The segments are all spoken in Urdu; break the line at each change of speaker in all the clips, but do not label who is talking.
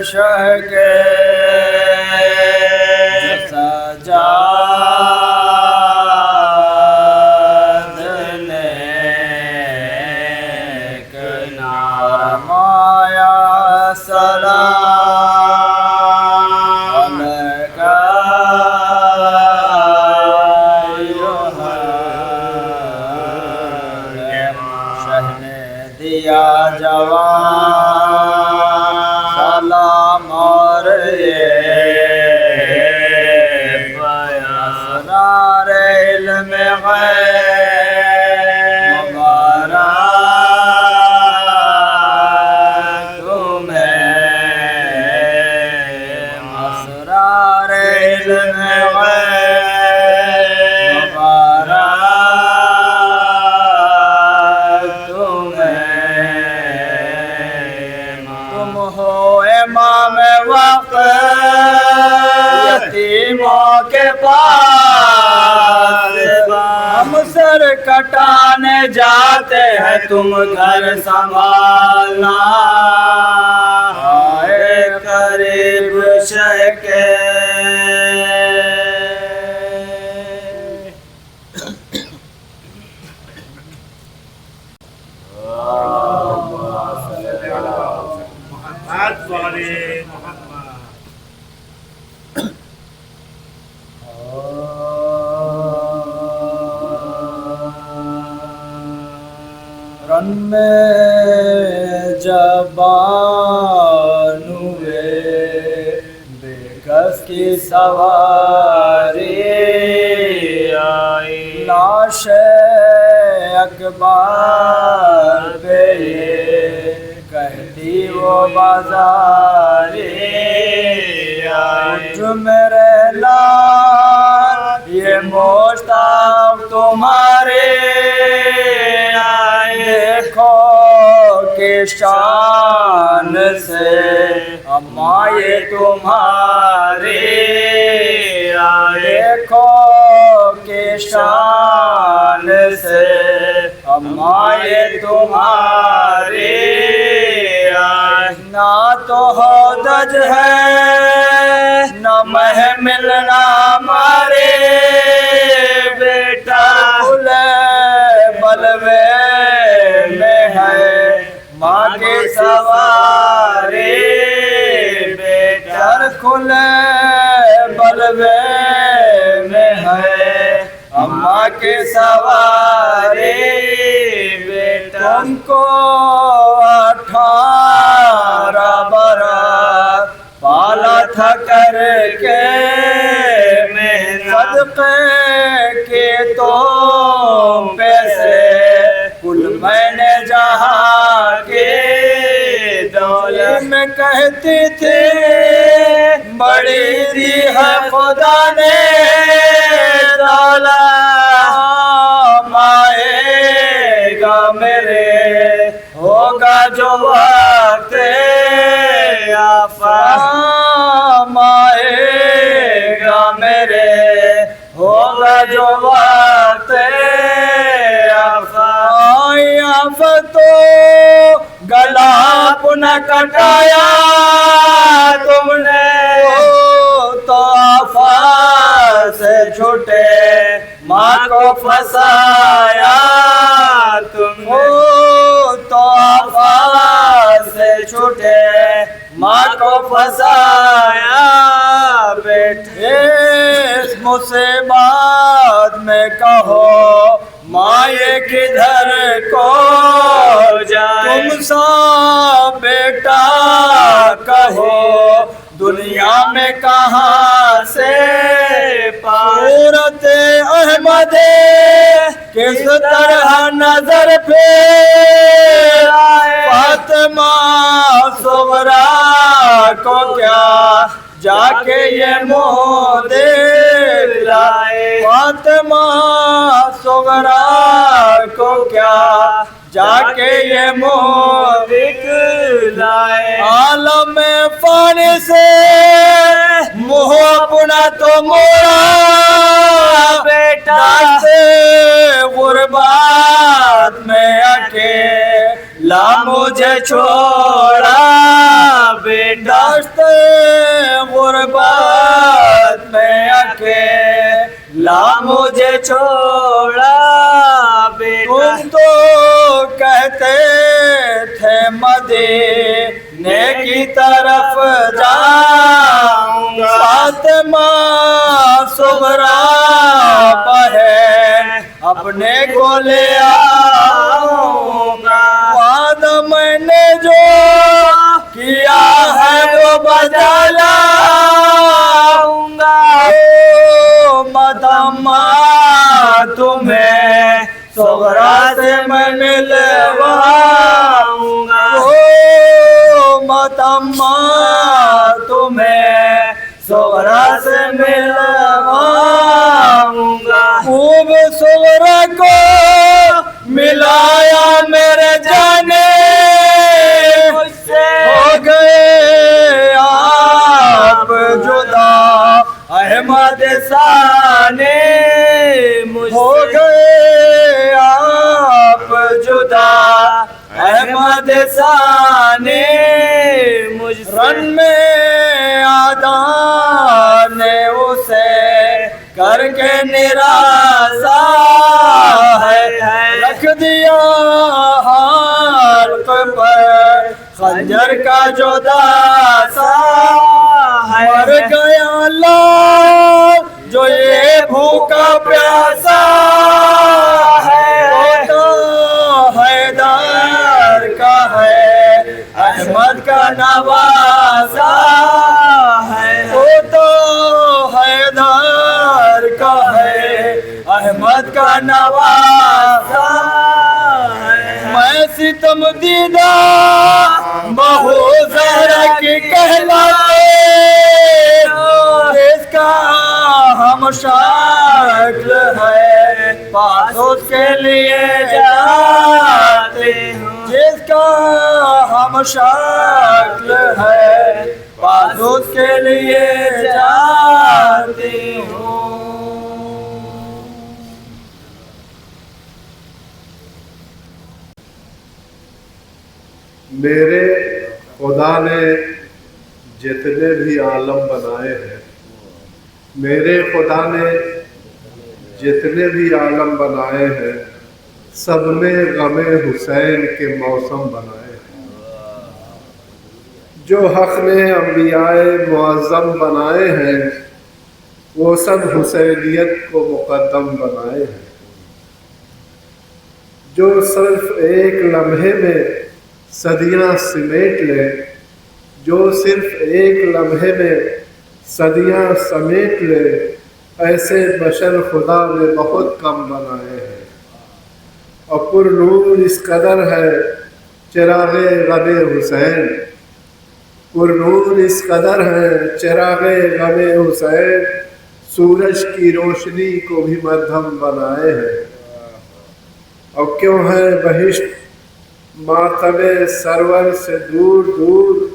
شہ کے سجاد نیک نامایا سلام علیکہ شہ نے دیا جوان سلام اور یہ اسرار علم غیب مبارک تمہیں اسرار علم غیب مبارک تمہیں تم ہو امام وقت یتیموں کے پاس ہم سر کٹانے جاتے ہیں تم گھر سنبھالنا آئے قریب شہ کے رن میں جبان ہوئے بے کس کی سواری آئی لاش اکبر پہ یہ کہتی وہ بازاری آئی جو میرے لال یہ مشتاق تمہارے دیکھو کہ شان سے اماں یہ تمہاری دیکھو کہ شان سے اماں یہ تمہاری نہ تو ہودج ہے نہ محمل نہ مارے بیٹا کھلے بلوے میں ہے ماں کی سواری بیٹا کھلے بلوے میں ہے اماں کی سواری بیٹا تم کو 18 برس پالا تھا کر کے صدقے کے تو پیسے کل میں نے جہاں کے دولت میں کہتی تھی بڑی دی ہے خدا نے دولت آئے گا میرے ہوگا جو وقت آفام آئے گا میرے ہوگا جو وقت آفتو گلا اپنا کٹایا تم نے تو آفت سے چھوٹے ماں کو پھنسایا تم تو آفت سے چھوٹے ماں کو پھنسایا بیٹھے اس مصیبت میں کہو ماں یہ کدھر کو جائے تم سا بیٹا کہو دنیا میں کہاں سے صورت احمد کس طرح نظر پہ فاطمہ صغریٰ کو کیا جا کے یہ منہ دکھلائے فاطمہ صغریٰ کو کیا جا کے یہ منہ دکھلائے عالم فانی سے منہ اپنا تو موڑا بیٹا سے غربات میں اکیلا مجھے چھوڑا بیٹا غربت میں اکیلا مجھے چھوڑا بیٹا تم تو کہتے تھے مدینے کی طرف جاؤں گا فاطمہ صغریٰ بہن اپنے کو لے آؤں گا وعدہ میں نے جو کیا ہے وہ بجا لاؤں گا مدامہ تمہیں صغریٰ سے میں ملواؤں گا مدامہ تمہیں صغریٰ سے ملواؤں گا خوب صغریٰ کو ملایا میرے جانے مجھ سے ہو گئے آپ جدا احمد ثانی مجھ سے ہو گئے آپ جدا احمد ثانی مجھ سے رن میں آدان نے اسے کر کے نراسا ہے رکھ دیا حلق پر خنجر کا جو داسا ہے مر گیا لال جو یہ بھوکا پیاسا ہے تو حیدر کا ہے احمد کا نواسا ہے وہ تو حیدر کا ہے احمد کا نواسا ہے میں ستم دیدہ بہو زہرا کی کہلاتے جس کا ہم شکل ہے پاس اس کے لیے جاتے ہوں جس کا ہم شکل ہے پاس اس کے لیے جاتے ہوں
میرے خدا نے جتنے بھی عالم بنائے ہیں میرے خدا نے جتنے بھی عالم بنائے ہیں سب نے غم حسین کے موسم بنائے ہیں جو حق نے انبیاء معظم بنائے ہیں وہ سب حسینیت کو مقدم بنائے ہیں جو صرف ایک لمحے میں صدیاں سمیٹ لے جو صرف ایک لمحے میں صدیاں سمیٹ لے ایسے بشر خدا نے بہت کم بنائے ہیں اور پر نور اس قدر ہے چراغ غم حسین پر نور اس قدر ہے چراغ غم حسین سورج کی روشنی کو بھی مدھم بنائے ہیں اور کیوں ہے بہشت ماتم سرور سے دور دور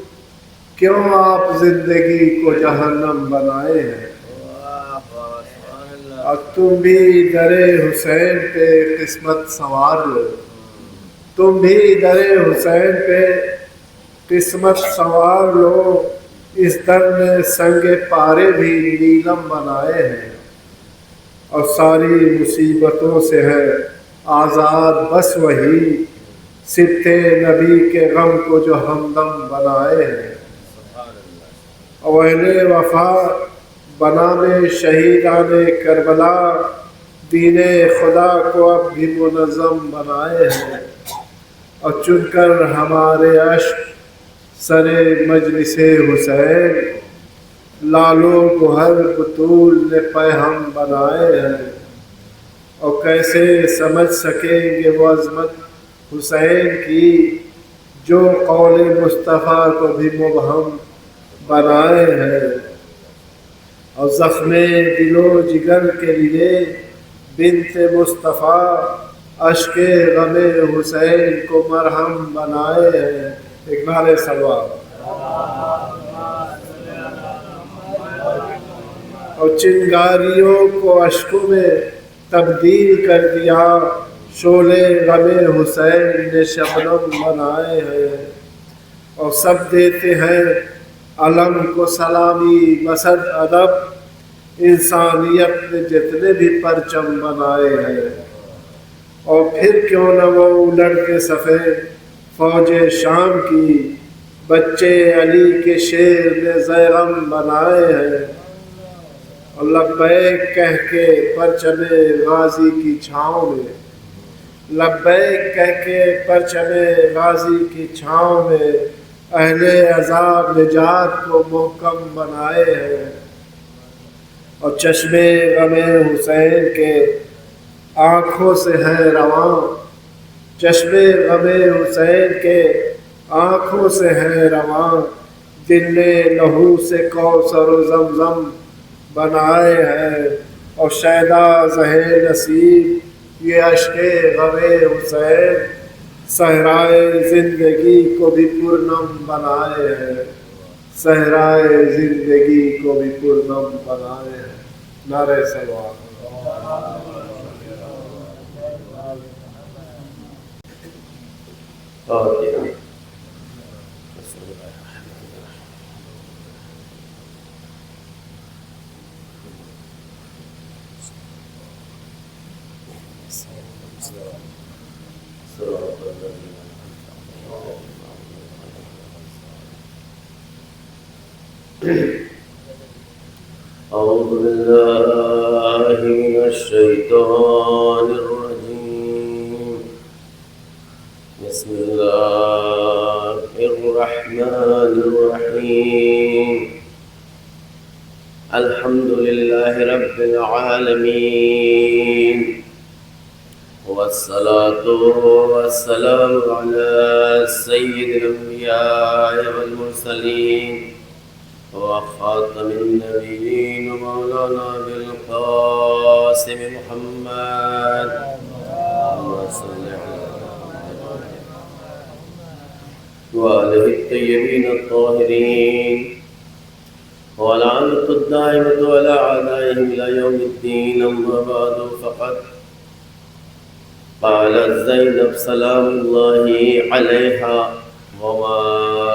کیوں آپ زندگی کو جہنم بنائے ہیں اور تم بھی در حسین پہ قسمت سنوار لو تم بھی در حسین پہ قسمت سنوار لو اس در نے سنگ پارے بھی نیلم بنائے ہیں اور ساری مصیبتوں سے ہے آزاد بس وہی صبح نبی کے غم کو جو ہمدم بنائے ہیں اور اہل وفا بنام شہیدان کربلا دین خدا کو اب بھی منظم بنائے ہیں اور چن کر ہمارے عشق سر مجلس حسین لالو گوہر بطول نے پیہم بنائے ہیں اور کیسے سمجھ سکیں گے وہ عظمت حسین کی جو قول مصطفیٰ کو بھی مبہم بنائے ہیں اور زخم دل و جگر کے لیے بنت مصطفیٰ اشک غم حسین کو مرہم بنائے ہیں ایک نعرہ صلوات اور چنگاریوں کو اشکوں میں تبدیل کر دیا شعلے غم حسین نے شبنم بنائے ہیں اور سب دیتے ہیں علم کو سلامی مسد ادب انسانیت نے جتنے بھی پرچم بنائے ہیں، اور پھر کیوں نہ وہ الٹ کے صفے فوج شام کی بچے علی کے شیر نے زیغم بنائے ہیں، اور لبیک کہہ کے پرچم غازی کی چھاؤں میں، لبیک کہہ کے پرچم غازی کی چھاؤں میں اہل عذاب نجات کو محکم بنائے ہیں، اور چشم غم حسین کے آنکھوں سے ہے رواں، چشم غم حسین کے آنکھوں سے ہے رواں، دل نے لہو سے کوثر و زمزم بنائے ہیں، اور شیدا زہے نصیب یہ اشک غم حسین صحرائے زندگی کو بھی پرنم بنائے ہیں، صحرائے زندگی کو بھی پرنم بنائے ہیں۔ نعرہ صلوات۔
أعوذ بالله من الشيطان الرجيم. بسم الله الرحمن الرحيم. الحمد لله رب العالمين، والصلاة والسلام على سيد الأنبياء والمرسلين وخاتم النبيين مولانا بالقاسم محمد، اللهم صل على محمد وآله الطيبين الطاهرين واللعنة الدائمة على أعدائهم إلى يوم الدين. أما بعد، فقد قالت زينب سلام الله عليها: وما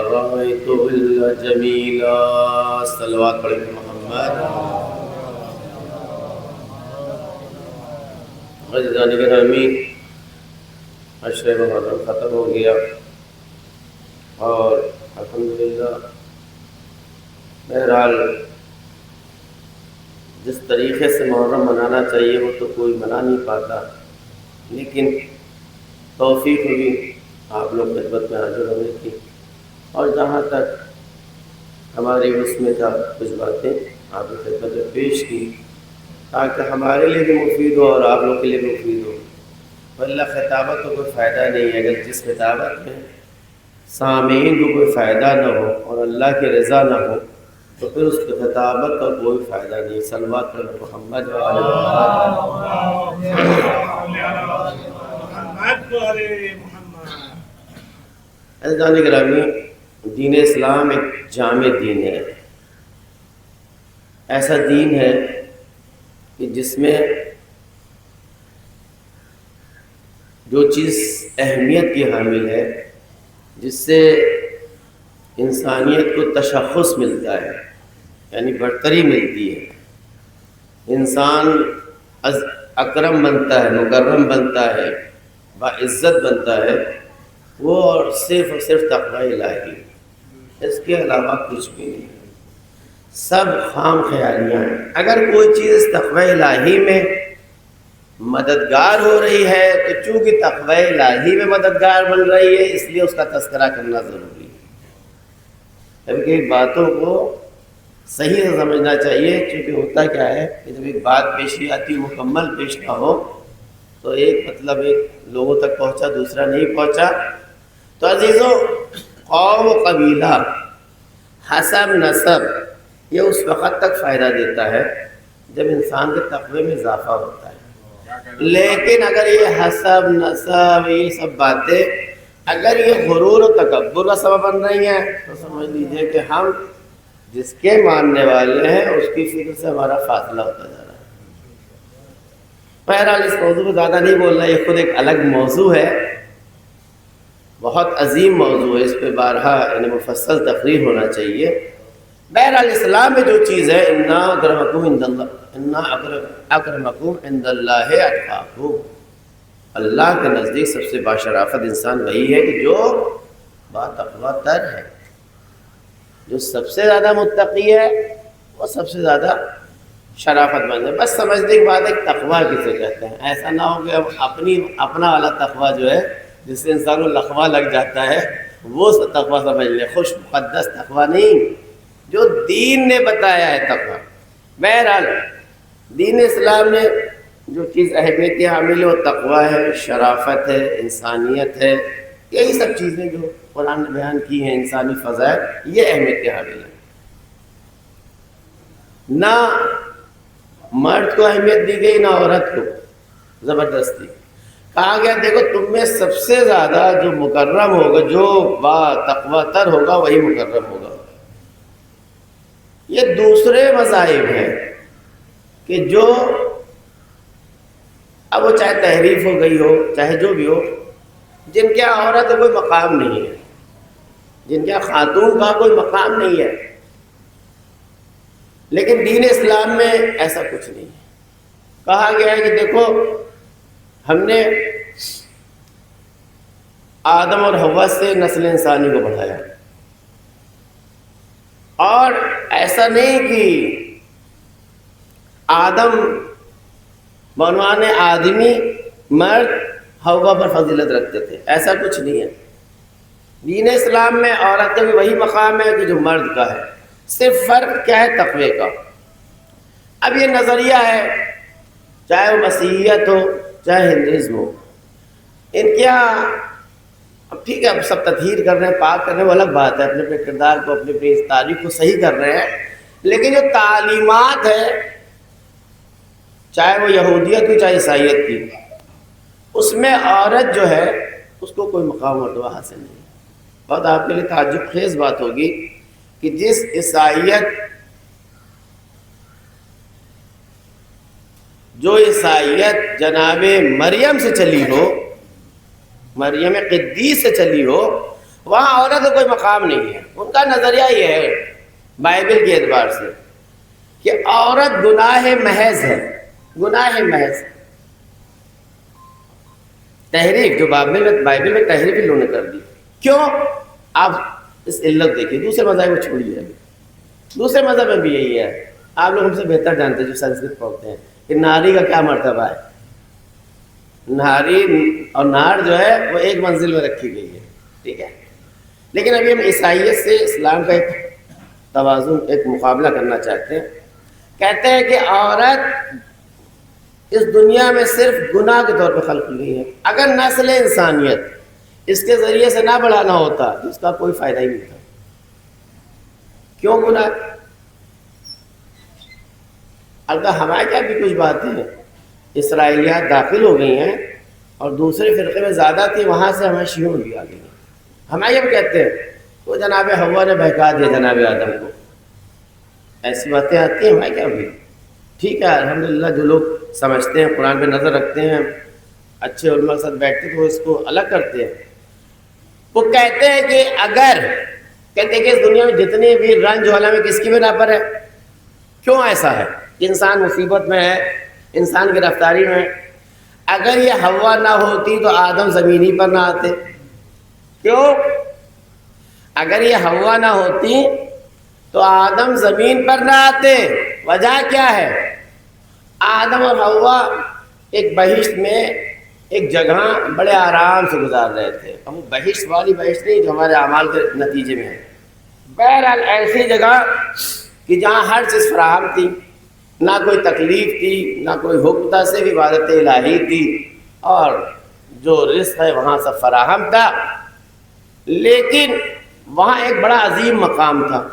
رأيت إلا جميلا. صلوات پڑھیں محمد. عزیزان گرامی، عشر محرم ختم ہو گیا، اور الحمدللہ بہرحال جس طریقے سے محرم منانا چاہیے وہ تو کوئی منا نہیں پاتا، لیکن توفیق ہوئی آپ لوگ خدمت میں حاضر ہونے کی، اور جہاں تک ہماری اس میں تھا کچھ باتیں آپ کی خدمت میں پیش کی، تاکہ ہمارے لیے بھی مفید ہو اور آپ لوگ کے لیے بھی مفید ہو. ورنہ خطابت کو کوئی فائدہ نہیں ہے. اگر جس خطابت میں سامعین کو کوئی فائدہ نہ ہو اور اللہ کی رضا نہ ہو تو پھر اس کی خطابت کا کوئی فائدہ نہیں. صلوات پر محمد و آل محمد. عزیزان گرامی، دین اسلام ایک جامع دین ہے. ایسا دین ہے کہ جس میں جو چیز اہمیت کی حامل ہے، جس سے انسانیت کو تشخص ملتا ہے، یعنی برتری ملتی ہے، انسان اکرم بنتا ہے، مکرم بنتا ہے، باعزت بنتا ہے، وہ صرف اور صرف تقوی الہی. اس کے علاوہ کچھ بھی نہیں. سب خام خیالیاں ہیں. اگر کوئی چیز تقوی الہی میں مددگار ہو رہی ہے تو چونکہ تقوی الہی میں مددگار بن رہی ہے اس لیے اس کا تذکرہ کرنا ضروری ہے. کبھی باتوں کو صحیح سے سمجھنا چاہیے، چونکہ ہوتا کیا ہے کہ جب ایک بات پیشی آتی مکمل پیش نہ ہو تو ایک مطلب ایک لوگوں تک پہنچا، دوسرا نہیں پہنچا. تو عزیزوں، قوم و قبیلہ، حسب نسب، یہ اس وقت تک فائدہ دیتا ہے جب انسان کے تقوی میں اضافہ ہوتا ہے. لیکن اگر یہ حسب نسب یہ سب باتیں اگر یہ غرور و تکبر کا سبب بن رہی ہیں تو سمجھ لیجئے کہ ہم جس کے ماننے والے ہیں اس کی فکر سے ہمارا فاصلہ ہوتا جا رہا ہے. بہرحال اس موضوع میں زیادہ نہیں بولنا، یہ خود ایک الگ موضوع ہے، بہت عظیم موضوع ہے. اس پہ بارہا یعنی مفصل تقریر ہونا چاہیے. بہرحال اسلام میں جو چیز ہے انا اکرمکم عند اللہ اتقاکم، اللہ کے نزدیک سب سے باشرافت انسان وہی ہے کہ جو باتقوا تر ہے، جو سب سے زیادہ متقی ہے وہ سب سے زیادہ شرافت مند ہے۔ بس سمجھنے کی بات ہے کہ تقویٰ کسے کہتے ہیں، ایسا نہ ہو کہ اب اپنا والا تقویٰ جو ہے جس سے انسان کو لقوہ لگ جاتا ہے وہ تقویٰ سمجھ لے، خوش مقدس تقویٰ نہیں، جو دین نے بتایا ہے تقویٰ۔ بہرحال دین اسلام نے جو چیز اہمیت حامل ہے وہ تقویٰ ہے، شرافت ہے، انسانیت ہے، یہی سب چیزیں جو قرآن نے بیان کی ہیں، انسانی فضائل، یہ اہمیت حامل ہے۔ نہ مرد کو اہمیت دی گئی نہ عورت کو زبردستی، کہا گیا دیکھو تم میں سب سے زیادہ جو مکرم ہوگا، جو با تقویٰ تر ہوگا وہی مکرم ہوگا۔ یہ دوسرے مذاہب ہیں کہ جو اب وہ چاہے تحریف ہو گئی ہو چاہے جو بھی ہو، جن کے عورت کا کوئی مقام نہیں ہے، جن کے خاتون کا کوئی مقام نہیں ہے، لیکن دین اسلام میں ایسا کچھ نہیں ہے۔ کہا گیا ہے کہ دیکھو ہم نے آدم اور حوا سے نسل انسانی کو بڑھایا، اور ایسا نہیں کہ آدم بعنوان آدمی مرد حوا پر فضیلت رکھتے تھے، ایسا کچھ نہیں ہے۔ دین اسلام میں عورت کا بھی وہی مقام ہے کہ جو مرد کا ہے، صرف فرق کیا ہے تقوی کا۔ اب یہ نظریہ ہے، چاہے وہ مسیحیت ہو چاہے ہندوازم ہو، ان کیا اب ٹھیک ہے اب سب تطہیر کر رہے ہیں، پاک کر رہے ہیں، وہ الگ بات ہے، اپنے اپنے کردار کو اپنی اپنی تاریخ کو صحیح کر رہے ہیں، لیکن جو تعلیمات ہے چاہے وہ یہودیت کی چاہے عیسائیت کی، اس میں عورت جو ہے اس کو کوئی مقام مرتبہ حاصل نہیں ہے۔ بہت آپ کے لیے تعجب خیز بات ہوگی کہ جس عیسائیت جناب مریم سے چلی ہو، مریم قدیس سے چلی ہو، وہاں عورت کا کوئی مقام نہیں ہے۔ ان کا نظریہ یہ ہے بائبل کے اعتبار سے کہ عورت گناہ محض ہے، گناہ محض۔ تحریف جو بائبل میں تحریف انہوں نے کر دی، کیوں؟ آپ اس علت دیکھیے، دوسرے مذہب کو چھوڑیے، ابھی دوسرے مذہب میں بھی یہی ہے، آپ لوگ ہم سے بہتر جانتے ہیں جو سنسکرت پڑھتے ہیں کہ ناری کا کیا مرتبہ ہے۔ ناری اور نار جو ہے وہ ایک منزل میں رکھی گئی ہے، ٹھیک ہے، لیکن ابھی ہم عیسائیت سے اسلام کا ایک توازن، ایک مقابلہ کرنا چاہتے ہیں۔ کہتے ہیں کہ عورت اس دنیا میں صرف گناہ کے طور پہ خلق کی گئی ہے، اگر نسل انسانیت اس کے ذریعے سے نہ بڑھانا ہوتا تو اس کا کوئی فائدہ ہی نہیں تھا۔ کیوں گناہ؟ البتہ ہمارے کیا بھی کچھ باتیں اسرائیلیات داخل ہو گئی ہیں اور دوسرے فرقے میں زیادہ تھی، وہاں سے ہمیں شیعوں بھی آ گئی ہیں۔ ہمیں یہ کہتے ہیں وہ جناب حوا نے بہکا دیا جناب آدم کو، ایسی باتیں آتی ہیں، ہمیں کیا بھی ٹھیک ہے الحمدللہ، جو لوگ سمجھتے ہیں قرآن پہ نظر رکھتے ہیں، اچھے علماء کے ساتھ بیٹھتے تو وہ اس کو الگ کرتے ہیں۔ وہ کہتے ہیں کہ اگر کہتے ہیں کہ اس دنیا میں جتنے بھی رنج والا میں کس کی بنا پر ہے، کیوں ایسا ہے کہ انسان مصیبت میں ہے، انسان کی رفتاری میں، اگر یہ حوا نہ ہوتی تو آدم زمینی پر نہ آتے۔ کیوں؟ اگر یہ حوا نہ ہوتی تو آدم زمین پر نہ آتے۔ وجہ کیا ہے؟ آدم اور حوا ایک بہشت میں ایک جگہ بڑے آرام سے گزار رہے تھے، اب وہ بہشت والی بہشت نہیں جو ہمارے اعمال کے نتیجے میں ہے، بہرحال ایسی جگہ کہ جہاں ہر چیز فراہم تھی، نہ کوئی تکلیف تھی نہ کوئی حکم تھا، صرف عبادت الہی تھی، اور جو رزق ہے وہاں سب فراہم تھا۔ لیکن وہاں ایک بڑا عظیم مقام تھا،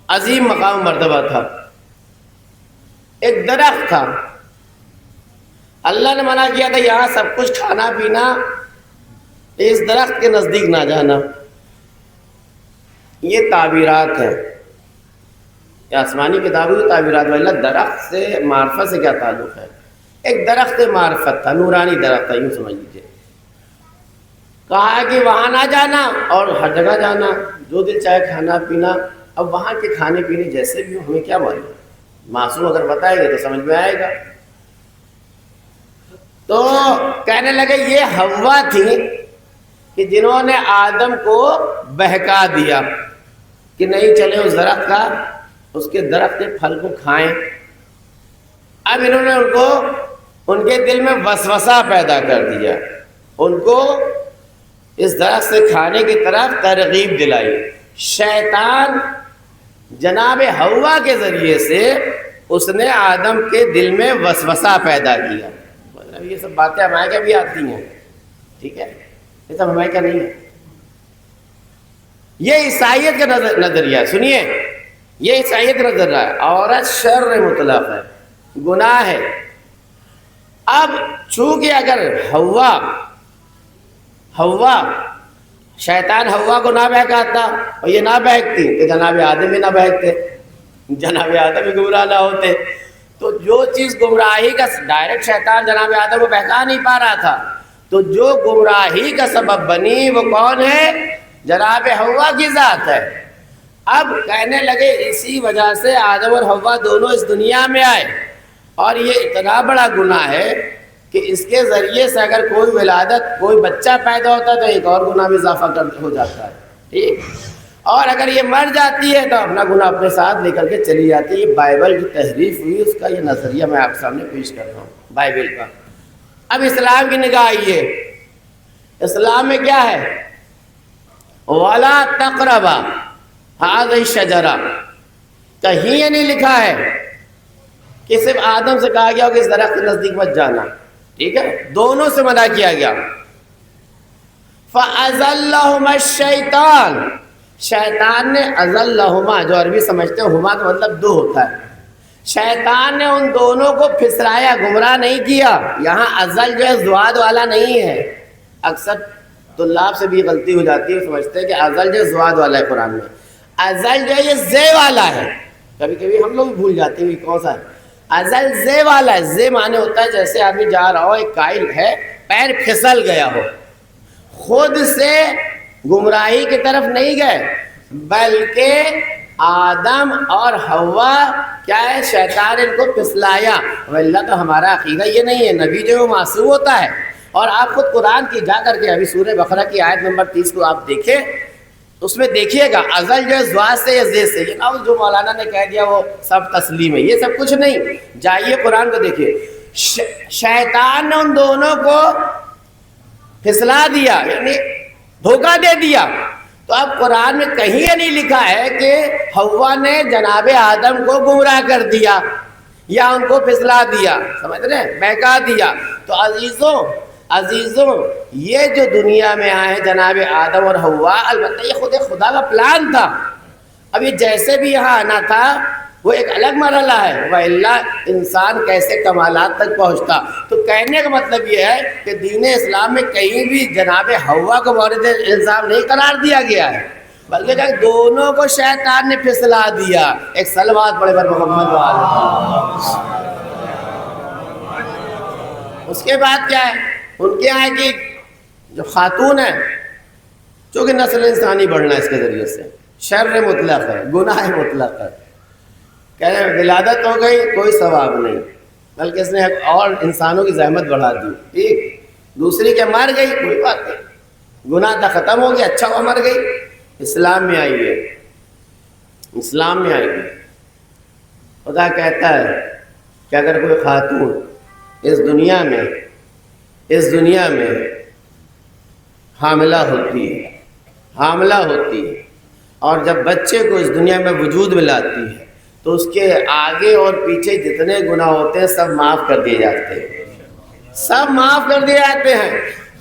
عظیم مقام مرتبہ تھا، ایک درخت تھا۔ اللہ نے منع کیا تھا یہاں سب کچھ کھانا پینا، اس درخت کے نزدیک نہ جانا۔ یہ تعبیرات ہیں، یہ آسمانی کتابوں کی تعبیرات، اللہ درخت سے معرفت سے کیا تعلق ہے؟ ایک درخت معرفت تھا، نورانی درخت تھا، یوں سمجھ لیجیے۔ کہا کہ وہاں نہ جانا اور ہر جگہ جانا، جو دل چاہے کھانا پینا اب وہاں کے کھانے پینے جیسے بھی ہو ہمیں کیا معلوم، معصوم اگر بتائے گا تو سمجھ میں آئے گا۔ تو کہنے لگے یہ حوا تھی کہ جنہوں نے آدم کو بہکا دیا کہ نہیں چلے اس درخت کا، اس کے درخت کے پھل کو کھائیں۔ اب انہوں نے ان کے دل میں وسوسہ پیدا کر دیا، ان کو اس درخت سے کھانے کی طرف ترغیب دلائی۔ شیطان جناب حوا کے ذریعے سے اس نے آدم کے دل میں وسوسہ پیدا کیا۔ مطلب یہ سب باتیں ہمارے کیا بھی آتی ہیں، ٹھیک ہے، یہ سب ہمارے کیا نہیں ہے۔ یہ عیسائیت کا نظریہ سنیے، یہ عیسائیت کا نظریہ ہے۔ عورت شر مطلق ہے، گناہ ہے۔ اب چونکہ اگر حوا شیطان حوا کو نہ بہکاتا اور یہ نہ بہکتی تو جناب آدم بھی نہ بہکتے، جناب آدم بھی گمراہ نہ ہوتے۔ تو جو چیز گمراہی کا ڈائریکٹ شیطان جناب آدم کو بہکا نہیں پا رہا تھا، تو جو گمراہی کا سبب بنی وہ کون ہے؟ جناب حوا کی ذات ہے۔ اب کہنے لگے اسی وجہ سے آدم اور حوا دونوں اس دنیا میں آئے، اور یہ اتنا بڑا گناہ ہے کہ اس کے ذریعے سے اگر کوئی ولادت، کوئی بچہ پیدا ہوتا ہے تو ایک اور گناہ میں اضافہ ہو جاتا ہے، ٹھیک۔ اور اگر یہ مر جاتی ہے تو اپنا گناہ اپنے ساتھ لے کر کے چلی جاتی ہے۔ یہ بائبل کی تحریف ہوئی، اس کا یہ نظریہ میں آپ سامنے پیش کر رہا ہوں بائبل کا۔ اب اسلام کی نگاہ آئیے، اسلام میں کیا ہے؟ وَلَا تَقْرَبَا هَذِهِ الشَّجَرَةَ، کہیں یہ نہیں لکھا ہے کہ صرف آدم سے کہا گیا ہو کہ اس درخت کے نزدیک مت جانا، ٹھیک ہے، دونوں سے منع کیا گیا۔ فَأَزَلَّهُمَا الشَّيْطَانُ، شیطان نے ازلہما، جو عربی سمجھتے ہیں ہما کا مطلب دو ہوتا ہے، شیطان نے ان دونوں کو پھسلایا، گمراہ نہیں کیا۔ یہاں ازل جو ہے زواد والا نہیں ہے، اکثر طلاب سے بھی غلطی ہو جاتی ہے، سمجھتے ہیں کہ ازل جو زواد والا ہے، قرآن میں ازل جو ہے یہ زے والا ہے، کبھی کبھی ہم لوگ بھول جاتے ہیں کون سا ہے۔ ازل زے والا ہے، زے معنی ہوتا ہے جیسے آدمی جا رہا ہو، ایک قائل ہے، پیر پھسل گیا ہو، خود سے گمراہی کی طرف نہیں گئے بلکہ آدم اور حوا کیا ہے، شیطان ان کو پھسلایا۔ اللہ تو ہمارا عقیدہ یہ نہیں ہے، نبی جو معصوم ہوتا ہے، اور آپ خود قرآن کی جا کر کے ابھی سورہ بقرہ کی آیت نمبر 30 کو آپ دیکھیں، اس میں دیکھیے گا ازل جو ہے زواد سے یا زید سے، یہ نہ جو مولانا نے کہہ دیا وہ سب تسلیم ہے، یہ سب کچھ نہیں۔ جائیے قرآن کو دیکھیے، شیطان نے ان دونوں کو پھسلا دیا، یعنی دھوکہ دے دیا۔ تو اب قرآن میں کہیں یہ نہیں لکھا ہے کہ حوا نے جناب آدم کو گمراہ کر دیا یا ان کو پھسلا دیا، سمجھ رہے ہیں، بہکا دیا۔ تو عزیزوں یہ جو دنیا میں آئے ہیں جناب آدم اور حوا، البتہ یہ خود خدا کا پلان تھا۔ اب یہ جیسے بھی یہاں آنا تھا وہ ایک الگ مرحلہ ہے، وَإِلَّا انسان کیسے کمالات تک پہنچتا۔ تو کہنے کا مطلب یہ ہے کہ دین اسلام میں کہیں بھی جناب حوا کو مورد الزام نہیں قرار دیا گیا ہے، بلکہ کہ دونوں کو شیطان نے پھسلا دیا۔ ایک صلوات پڑھے پر محمد وآلہ۔ اس کے بعد کیا ہے، ان کے یہاں کی جو خاتون ہے، چونکہ نسل انسانی بڑھنا اس کے ذریعے سے شر مطلق ہے، گناہ مطلق ہے، کہہ رہے ہیں ولادت ہو گئی کوئی ثواب نہیں، بلکہ اس نے اور انسانوں کی زحمت بڑھا دی، ٹھیک۔ دوسری کہ مر گئی کوئی بات نہیں، گناہ تھا ختم ہو گیا، اچھا وہ مر گئی۔ اسلام میں آئی ہے، اسلام میں آئی ہے، خدا کہتا ہے کہ اگر کوئی خاتون اس دنیا میں حاملہ ہوتی ہے اور جب بچے کو اس دنیا میں وجود میں لاتی ہے تو اس کے آگے اور پیچھے جتنے گناہ ہوتے ہیں سب معاف کر دیے جاتے ہیں، سب معاف کر دیے جاتے ہیں۔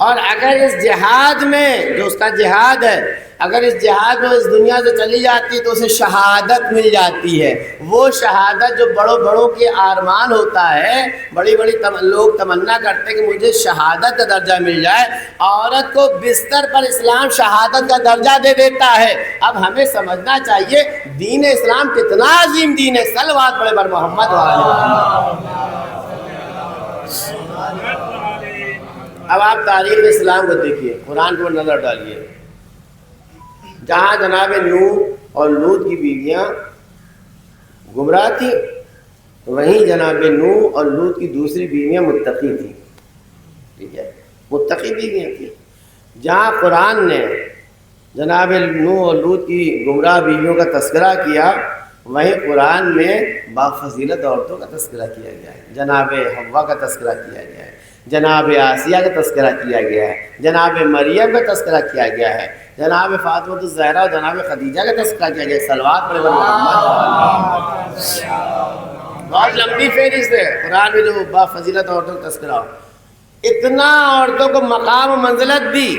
اور اگر اس جہاد میں جو اس کا جہاد ہے، اگر اس جہاد میں اس دنیا سے چلی جاتی ہے تو اسے شہادت مل جاتی ہے۔ وہ شہادت جو بڑوں کی آرمان ہوتا ہے، بڑی لوگ تمنا کرتے ہیں کہ مجھے شہادت کا درجہ مل جائے، عورت کو بستر پر اسلام شہادت کا درجہ دے دیتا ہے۔ اب ہمیں سمجھنا چاہیے دین اسلام کتنا عظیم دین ہے۔ صلوات پڑھے بر محمد وآلہ۔ اب آپ تاریخ اسلام کو دیکھیے، قرآن پر نظر ڈالیے، جہاں جناب نوح اور لوط کی بیویاں گمراہ تھیں، وہیں جناب نوح اور لوط کی دوسری بیویاں متقی تھیں، ٹھیک ہے، متقی بیویاں تھیں۔ جہاں قرآن نے جناب نوح اور لوط کی گمراہ بیویوں کا تذکرہ کیا، وہیں قرآن میں بافضیلت عورتوں کا تذکرہ کیا گیا ہے، جناب حوا کا تذکرہ کیا گیا ہے، جناب آسیہ کا تذکرہ کیا گیا ہے، جناب مریم کا تذکرہ کیا گیا ہے، جناب فاطمہ الزہرا اور جناب خدیجہ کا تذکرہ کیا گیا ہے۔ صلوات پڑھیں محمد، بہت لمبی فہرست ہے قرآن میں جو بافضیلت عورتوں کا تذکرہ ہو۔ اتنا عورتوں کو مقام و منزلت دی،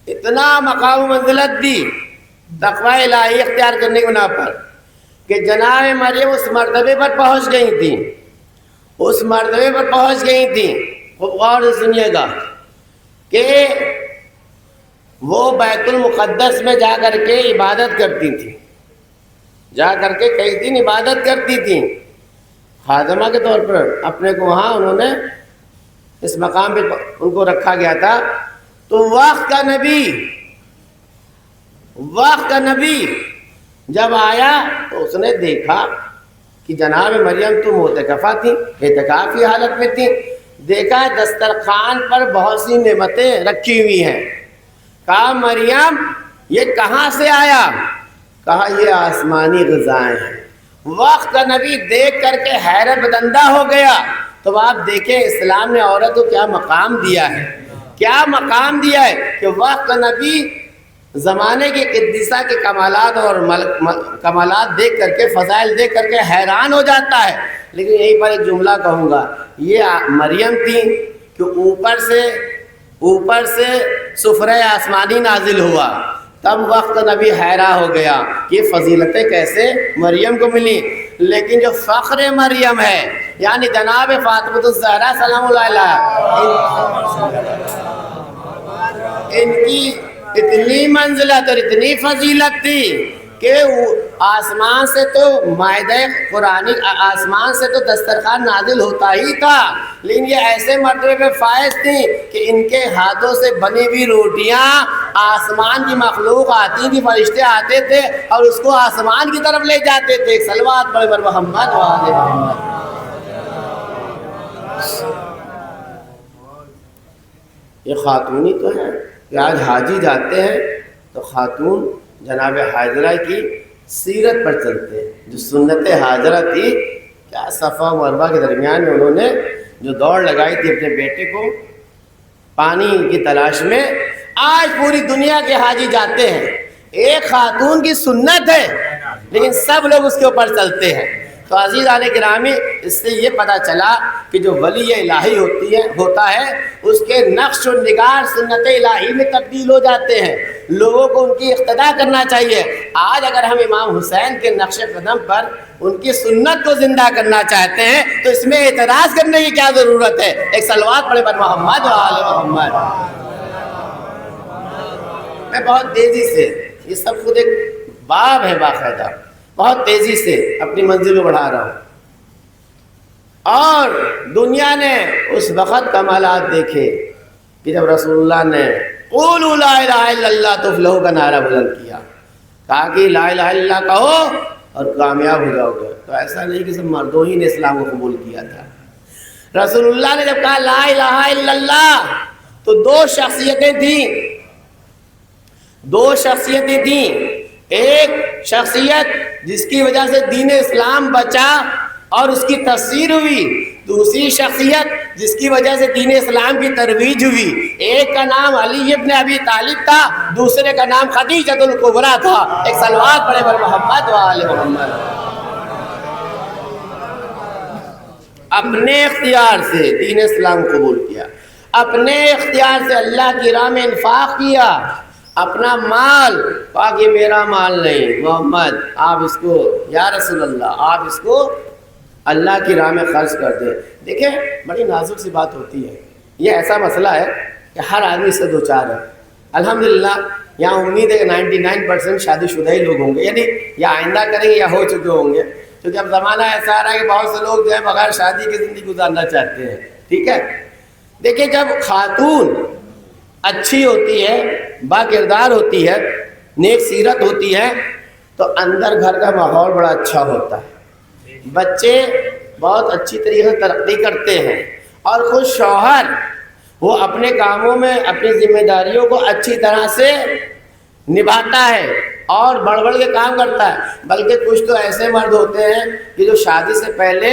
اتنا مقام و منزلت دی تقوی الہی اختیار کرنے کی بنا پر کہ جناب مریم اس مرتبے پر پہنچ گئی تھیں، اس مرتبے پر پہنچ گئی تھیں، خوب غور سے سنیے گا، کہ وہ بیت المقدس میں جا کر کے عبادت کرتی تھیں، جا کر کے کئی دن عبادت کرتی تھیں خادمہ کے طور پر، اپنے کو وہاں انہوں نے اس مقام پہ ان کو رکھا گیا تھا۔ تو وقت کا نبی جب آیا تو اس نے دیکھا کہ جناب مریم تم معتکفہ تھیں، اعتکاف کی حالت میں تھیں، دیکھا دسترخوان پر بہت سی نعمتیں رکھی ہوئی ہیں، کہا مریم یہ کہاں سے آیا؟ کہا یہ آسمانی غذائیں ہیں۔ وقت کا نبی دیکھ کر کے حیرت بدندہ ہو گیا۔ تو آپ دیکھیں اسلام نے عورت کو کیا مقام دیا ہے، کیا مقام دیا ہے کہ وقت کا نبی زمانے کے قدیسہ کے کمالات اور کمالات دیکھ کر کے، فضائل دیکھ کر کے حیران ہو جاتا ہے۔ لیکن یہیں پر ایک جملہ کہوں گا، یہ مریم تھی کہ اوپر سے سفرہ آسمانی نازل ہوا، تب وقت نبی حیران ہو گیا کہ یہ فضیلتیں کیسے مریم کو ملی۔ لیکن جو فخر مریم ہے یعنی جناب فاطمہ الزہرا سلام اللہ علیہا، ان کی اتنی منزلت اور اتنی فضیلت تھی کہ آسمان سے تو مائدہ قرآنی، آسمان سے تو دسترخوان نازل ہوتا ہی تھا، لیکن یہ ایسے مرتبے پہ فائز تھیں کہ ان کے ہاتھوں سے بنی ہوئی روٹیاں آسمان کی مخلوق آتی تھی، فرشتے آتے تھے اور اس کو آسمان کی طرف لے جاتے تھے۔ صلوات پڑھیں بر محمد و آل محمد۔ یہ خاتونی تو ہیں کہ آج حاجی جاتے ہیں تو خاتون جناب حاجرہ کی سیرت پر چلتے ہیں، جو سنت حاجرہ تھی، کیا صفا و مروہ کے درمیان میں انہوں نے جو دوڑ لگائی تھی اپنے بیٹے کو پانی کی تلاش میں، آج پوری دنیا کے حاجی جاتے ہیں۔ ایک خاتون کی سنت ہے لیکن سب لوگ اس کے اوپر چلتے ہیں۔ تو عزیزان گرامی، اس سے یہ پتہ چلا کہ جو ولی الہی ہوتا ہے اس کے نقش و نگار سنت الہی میں تبدیل ہو جاتے ہیں، لوگوں کو ان کی اقتداء کرنا چاہیے۔ آج اگر ہم امام حسین کے نقش قدم پر ان کی سنت کو زندہ کرنا چاہتے ہیں تو اس میں اعتراض کرنے کی کیا ضرورت ہے؟ ایک صلوات پڑھیں بر محمد و آل محمد۔ میں بہت تیزی سے، یہ سب خود ایک باب ہے باقاعدہ، بہت تیزی سے اپنی منزل کو بڑھا رہا ہوں، اور دنیا نے اس وقت کمالات دیکھے کہ جب رسول اللہ نے قولوا لا الہ الا اللہ تفلحوا کا نعرہ بلند کیا، کہا کہ لا الہ الا اللہ کہو اور کامیاب ہو جاؤ گے۔ تو ایسا نہیں کہ صرف مردوں ہی نے اسلام کو قبول کیا تھا، رسول اللہ نے جب کہا لا الہ الا اللہ تو دو شخصیتیں تھیں، ایک شخصیت جس کی وجہ سے دین اسلام بچا اور اس کی تفسیر ہوئی، دوسری شخصیت جس کی وجہ سے دین اسلام کی ترویج ہوئی۔ ایک کا نام علی ابن ابی طالب تھا، دوسرے کا نام خدیجہ الکبریٰ تھا۔ ایک صلوات پڑھیں بر محمد و آل محمد۔ اپنے اختیار سے دین اسلام قبول کیا، اپنے اختیار سے اللہ کی راہ میں انفاق کیا، اپنا مال، کہا کہ میرا مال نہیں، محمد آپ اس کو، یا رسول اللہ آپ اس کو اللہ کی راہ میں خرچ کر دیں۔ دیکھیں بڑی نازک سی بات ہوتی ہے، یہ ایسا مسئلہ ہے کہ ہر آدمی اس سے دوچار ہے۔ الحمدللہ یہاں امید ہے کہ 99% شادی شدہ ہی لوگ ہوں گے، یعنی یا آئندہ کریں گے یا ہو چکے ہوں گے، کیونکہ اب زمانہ ایسا آ رہا ہے کہ بہت سے لوگ جو ہے بغیر شادی کی زندگی گزارنا چاہتے ہیں، ٹھیک ہے۔ دیکھیں جب خاتون اچھی ہوتی ہے، با کردار ہوتی ہے، نیک سیرت ہوتی ہے، تو اندر گھر کا ماحول بڑا اچھا ہوتا ہے، بچے بہت اچھی طریقے سے ترقی کرتے ہیں، اور خود شوہر وہ اپنے کاموں میں اپنی ذمہ داریوں کو اچھی طرح سے نبھاتا ہے اور بڑھ بڑھ کے کام کرتا ہے۔ بلکہ کچھ تو ایسے مرد ہوتے ہیں کہ جو شادی سے پہلے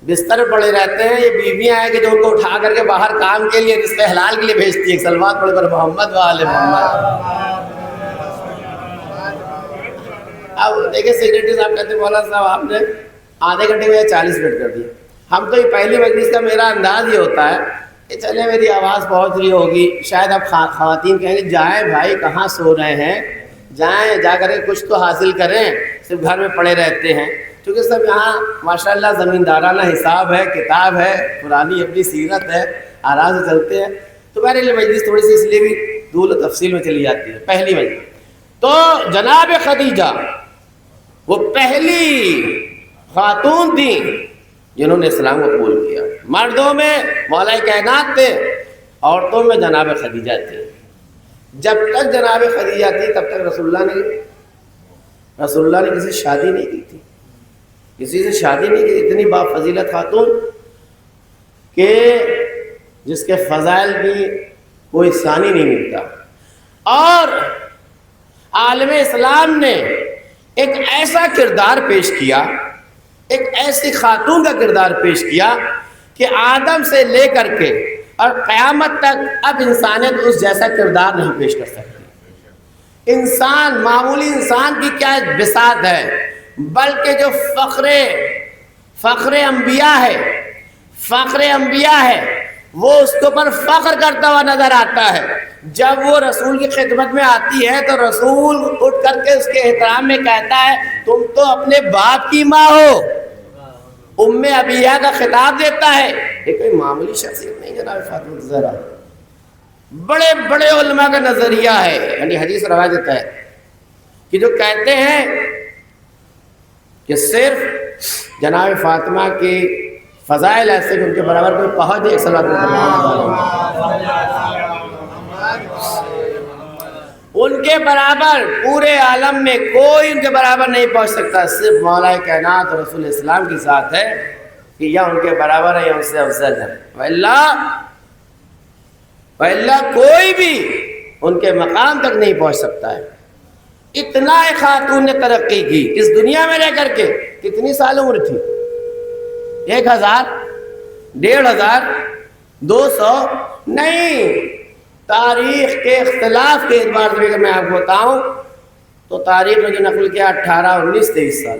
بستر پڑے رہتے ہیں، یہ بیویاں ہیں کہ جو ان کو اٹھا کر کے باہر کام کے لیے، رزق حلال کے لیے بھیجتی ہے۔ صلوات پڑھ کر محمد و آل محمد۔ اب دیکھیں سیکریٹری صاحب کہتے ہیں مولانا صاحب آپ نے آدھے گھنٹے میں 40 منٹ کر دی۔ ہم تو یہ پہلی مجلس کا میرا انداز یہ ہوتا ہے کہ چلے میری آواز پہنچ رہی ہوگی، شاید اب خواتین کہیں گے جائیں بھائی کہاں سو رہے ہیں، جائیں جا کر کے کچھ تو حاصل کریں، صرف گھر میں پڑے رہتے ہیں۔ کیونکہ سب یہاں ماشاءاللہ زمیندارانہ حساب ہے، کتاب ہے، پرانی اپنی سیرت ہے، آرام سے چلتے ہیں۔ تو میرے لیے مجلس تھوڑی سی اس لیے بھی طول و تفصیل میں چلی جاتی ہے۔ پہلی مجلس تو جناب خدیجہ وہ پہلی خاتون تھیں جنہوں نے اسلام کو قبول کیا۔ مردوں میں مولا کائنات تھے، عورتوں میں جناب خدیجہ تھے۔ جب تک جناب خدیجہ تھی تب تک رسول اللہ نے کسی سے شادی نہیں کی تھی، کسی سے شادی نہیں کی۔ اتنی بافضیلت خاتون کہ جس کے فضائل بھی کوئی ثانی نہیں ملتا۔ اور عالم اسلام نے ایک ایسا کردار پیش کیا، ایک ایسی خاتون کا کردار پیش کیا کہ آدم سے لے کر کے اور قیامت تک اب انسانیت اس جیسا کردار نہیں پیش کر سکتی۔ انسان، معمولی انسان کی کیا بساط ہے، بلکہ جو فخر انبیاء ہے وہ اس کے اوپر فخر کرتا ہوا نظر آتا ہے۔ جب وہ رسول کی خدمت میں آتی ہے تو رسول اٹھ کر کے اس کے احترام میں کہتا ہے تم تو اپنے باپ کی ماں ہو، ام ابیہ کا خطاب دیتا ہے۔ یہ کوئی معمولی شخصیت نہیں جناب فاطمہ الزہرا، بڑے بڑے علماء کا نظریہ ہے۔ یعنی حدیث روایت دیتا ہے کہ جو کہتے ہیں کہ صرف جناب فاطمہ کی فضائل ایسے کہ ان کے برابر کوئی پہنچ نہیں۔ صلی اللہ علیہ وسلم ان کے برابر پورے عالم میں کوئی ان کے برابر نہیں پہنچ سکتا، صرف مولا کائنات اور رسول اسلام کی ذات ہے کہ یا ان کے برابر ہے یا ان سے افضل ہے، وَإِلَّا کوئی بھی ان کے مقام تک نہیں پہنچ سکتا ہے۔ اتنا ایک خاتون نے ترقی کی اس دنیا میں رہ کر کے۔ کتنی سال عمر تھی؟ 1000، 1500، 200 نہیں۔ تاریخ کے اختلاف کے اعتبار سے اگر میں آپ کو بتاؤں تو تاریخ میں جو نقل کیا 18، 19، 23 سال۔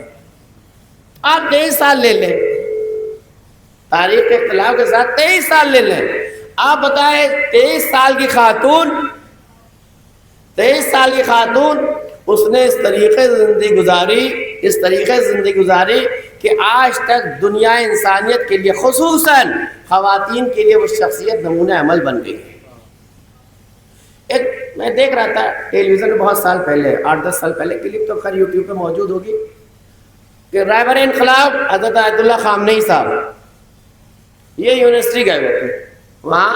آپ 23 سال لے لیں، تاریخ کے اختلاف کے ساتھ 23 سال لے لیں۔ آپ بتائیں 23 سال کی خاتون اس نے اس طریقے سے زندگی گزاری کہ آج تک دنیا انسانیت کے لیے خصوصاً خواتین کے لیے وہ شخصیت نمونہ عمل بن گئی۔ ایک میں دیکھ رہا تھا ٹیلی ویژن میں بہت سال پہلے، 8-10 سال پہلے، کلپ تو خیر یوٹیوب پہ موجود ہوگی کہ رہبر انقلاب حضرت آیت اللہ خامنئی صاحب یہ یونیورسٹی گئے ہوئے تھے۔ وہاں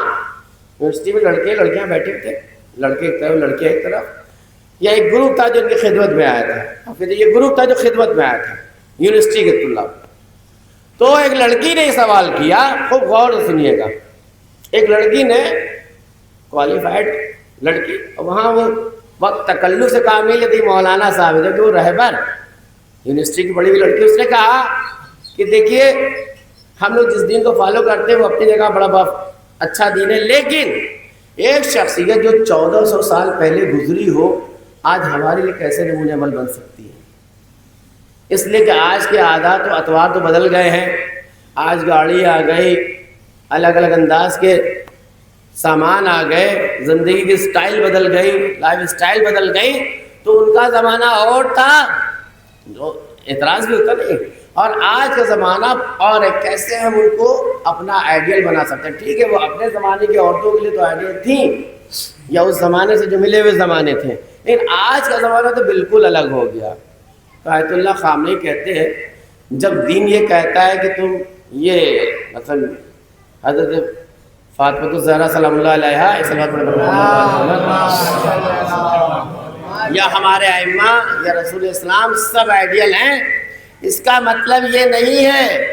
یونیورسٹی میں لڑکے لڑکیاں بیٹھے تھے، لڑکے ایک طرف لڑکیاں ایک طرف۔ یا ایک گروپ تھا جو ان کی خدمت میں آیا تھا، اور پھر یہ گروپ تھا جو خدمت میں آیا تھا یونیورسٹی کے طلاب۔ تو ایک لڑکی نے سوال کیا، خوب غور سے سنیے گا۔ ایک لڑکی نے، کوالیفائڈ لڑکی، وہاں وہ وقت تکلف سے کامل تھی، مولانا صاحب جو کہ وہ رہبر یونیورسٹی کی بڑی ہوئی لڑکی، اس نے کہا کہ دیکھیے ہم لوگ جس دین کو فالو کرتے ہیں وہ اپنی جگہ بڑا اچھا دین ہے، لیکن ایک شخصیت جو 1400 سال پہلے گزری ہو آج ہمارے لیے کیسے نمونہ عمل بن سکتی ہے؟ اس لیے کہ آج کے عادات و اطوار تو بدل گئے ہیں، آج گاڑی آ گئی، الگ الگ انداز کے سامان آ گئے، زندگی کی سٹائل بدل گئی، لائف سٹائل بدل گئی۔ تو ان کا زمانہ اور تھا، جو اعتراض بھی ہوتا نہیں، اور آج کا زمانہ اور ہے، کیسے ہم ان کو اپنا آئیڈیل بنا سکتے ہیں۔ ٹھیک ہے وہ اپنے زمانے کی عورتوں کے لیے تو آئیڈیل تھیں، یا اس زمانے سے جو ملے ہوئے زمانے تھے، لیکن آج کا زمانہ تو بالکل الگ ہو گیا۔ تو آیت اللہ خامنئی کہتے ہیں جب دین یہ کہتا ہے کہ تم یہ مثلا حضرت فاطمہ الزہرا سلام اللہ علیہا یا ہمارے ائمہ یا رسول اسلام سب آئیڈیل ہیں. اس کا مطلب یہ نہیں ہے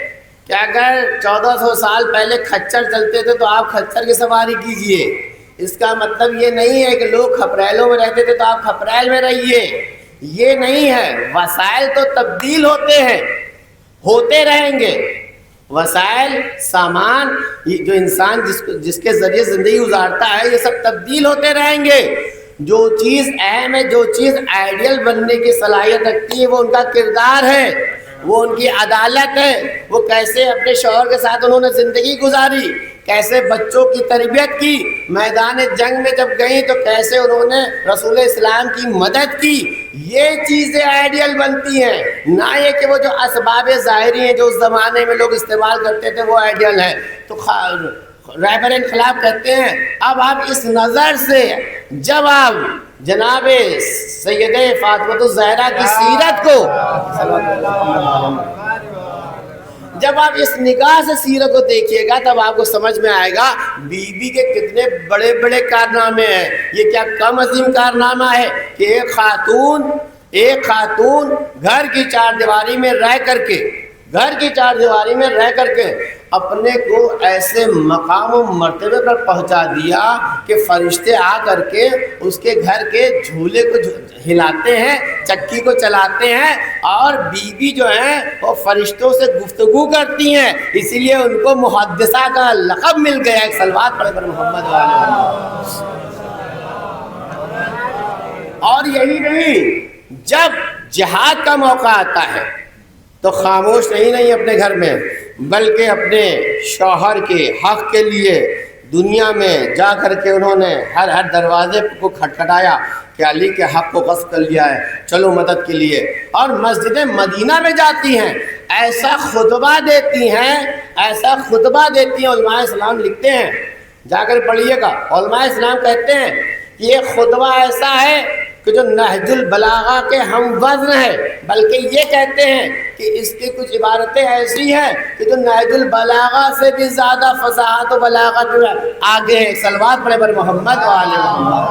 کہ اگر 1400 سال پہلے کھچر چلتے تھے تو آپ کھچر کی سواری کیجئے. اس کا مطلب یہ نہیں ہے کہ لوگ کھپریلوں میں رہتے تھے تو آپ کھپریل میں رہیے. یہ نہیں ہے. وسائل تو تبدیل ہوتے ہیں, ہوتے رہیں گے. وسائل, سامان, جو انسان جس کے ذریعے زندگی گزارتا ہے, یہ سب تبدیل ہوتے رہیں گے. جو چیز اہم ہے, جو چیز آئیڈیل بننے کی صلاحیت رکھتی ہے, وہ ان کا کردار ہے, وہ ان کی عدالت ہے. وہ کیسے اپنے شوہر کے ساتھ انہوں نے زندگی گزاری, کیسے بچوں کی تربیت کی, میدان جنگ میں جب گئیں تو کیسے انہوں نے رسول اسلام کی مدد کی. یہ چیزیں آئیڈیل بنتی ہیں, نہ یہ کہ وہ جو اسباب ظاہری ہیں جو اس زمانے میں لوگ استعمال کرتے تھے وہ آئیڈیل ہیں. تو رہبر انقلاب کہتے ہیں اب آپ اس نظر سے جب آپ جناب سیدہ فاطمہ الزہرا کی سیرت کو, جب آپ اس نگاہ سے سیرت کو دیکھیے گا تب آپ کو سمجھ میں آئے گا بی بی کے کتنے بڑے بڑے کارنامے ہیں. یہ کیا کم عظیم کارنامہ ہے کہ ایک خاتون گھر کی چار دیواری میں رہ کر کے اپنے کو ایسے مقام و مرتبے پر پہنچا دیا کہ فرشتے آ کر کے اس کے گھر کے جھولے کو ہلاتے ہیں, چکی کو چلاتے ہیں, اور بیوی جو ہیں وہ فرشتوں سے گفتگو کرتی ہیں. اسی لیے ان کو محدثہ کا لقب مل گیا. ایک صلوات پڑھے پر محمد والے. اور یہی نہیں, جب جہاد کا موقع آتا ہے تو خاموش نہیں اپنے گھر میں, بلکہ اپنے شوہر کے حق کے لیے دنیا میں جا کر کے انہوں نے ہر دروازے کو کھٹکھٹایا کہ علی کے حق کو غصب کر لیا ہے, چلو مدد کے لیے. اور مسجد مدینہ میں جاتی ہیں, ایسا خطبہ دیتی ہیں. علماء اسلام لکھتے ہیں, جا کر پڑھیے گا. علماء اسلام کہتے ہیں کہ یہ خطبہ ایسا ہے کہ جو نہج البلاغہ کے ہم وزن ہے, بلکہ یہ کہتے ہیں کہ اس کی کچھ عبارتیں ایسی ہیں کہ جو نہج البلاغہ سے بھی زیادہ فصاحت و بلاغت میں آگے ہیں. صلوات پڑھے پر محمد وآل محمد.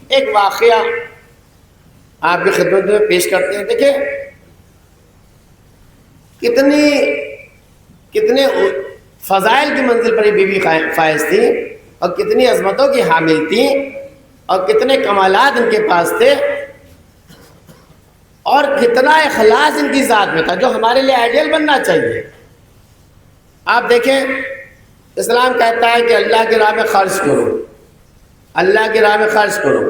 ایک واقعہ آپ کی خدمت میں پیش کرتے ہیں. دیکھیں کتنے فضائل کی منزل پر یہ بی بی فائز تھی, اور کتنی عظمتوں کی حامل تھی, اور کتنے کمالات ان کے پاس تھے, اور کتنا اخلاص ان کی ذات میں تھا جو ہمارے لیے آئیڈیل بننا چاہیے. آپ دیکھیں, اسلام کہتا ہے کہ اللہ کی راہ میں خرچ کرو, اللہ کی راہ میں خرچ کرو,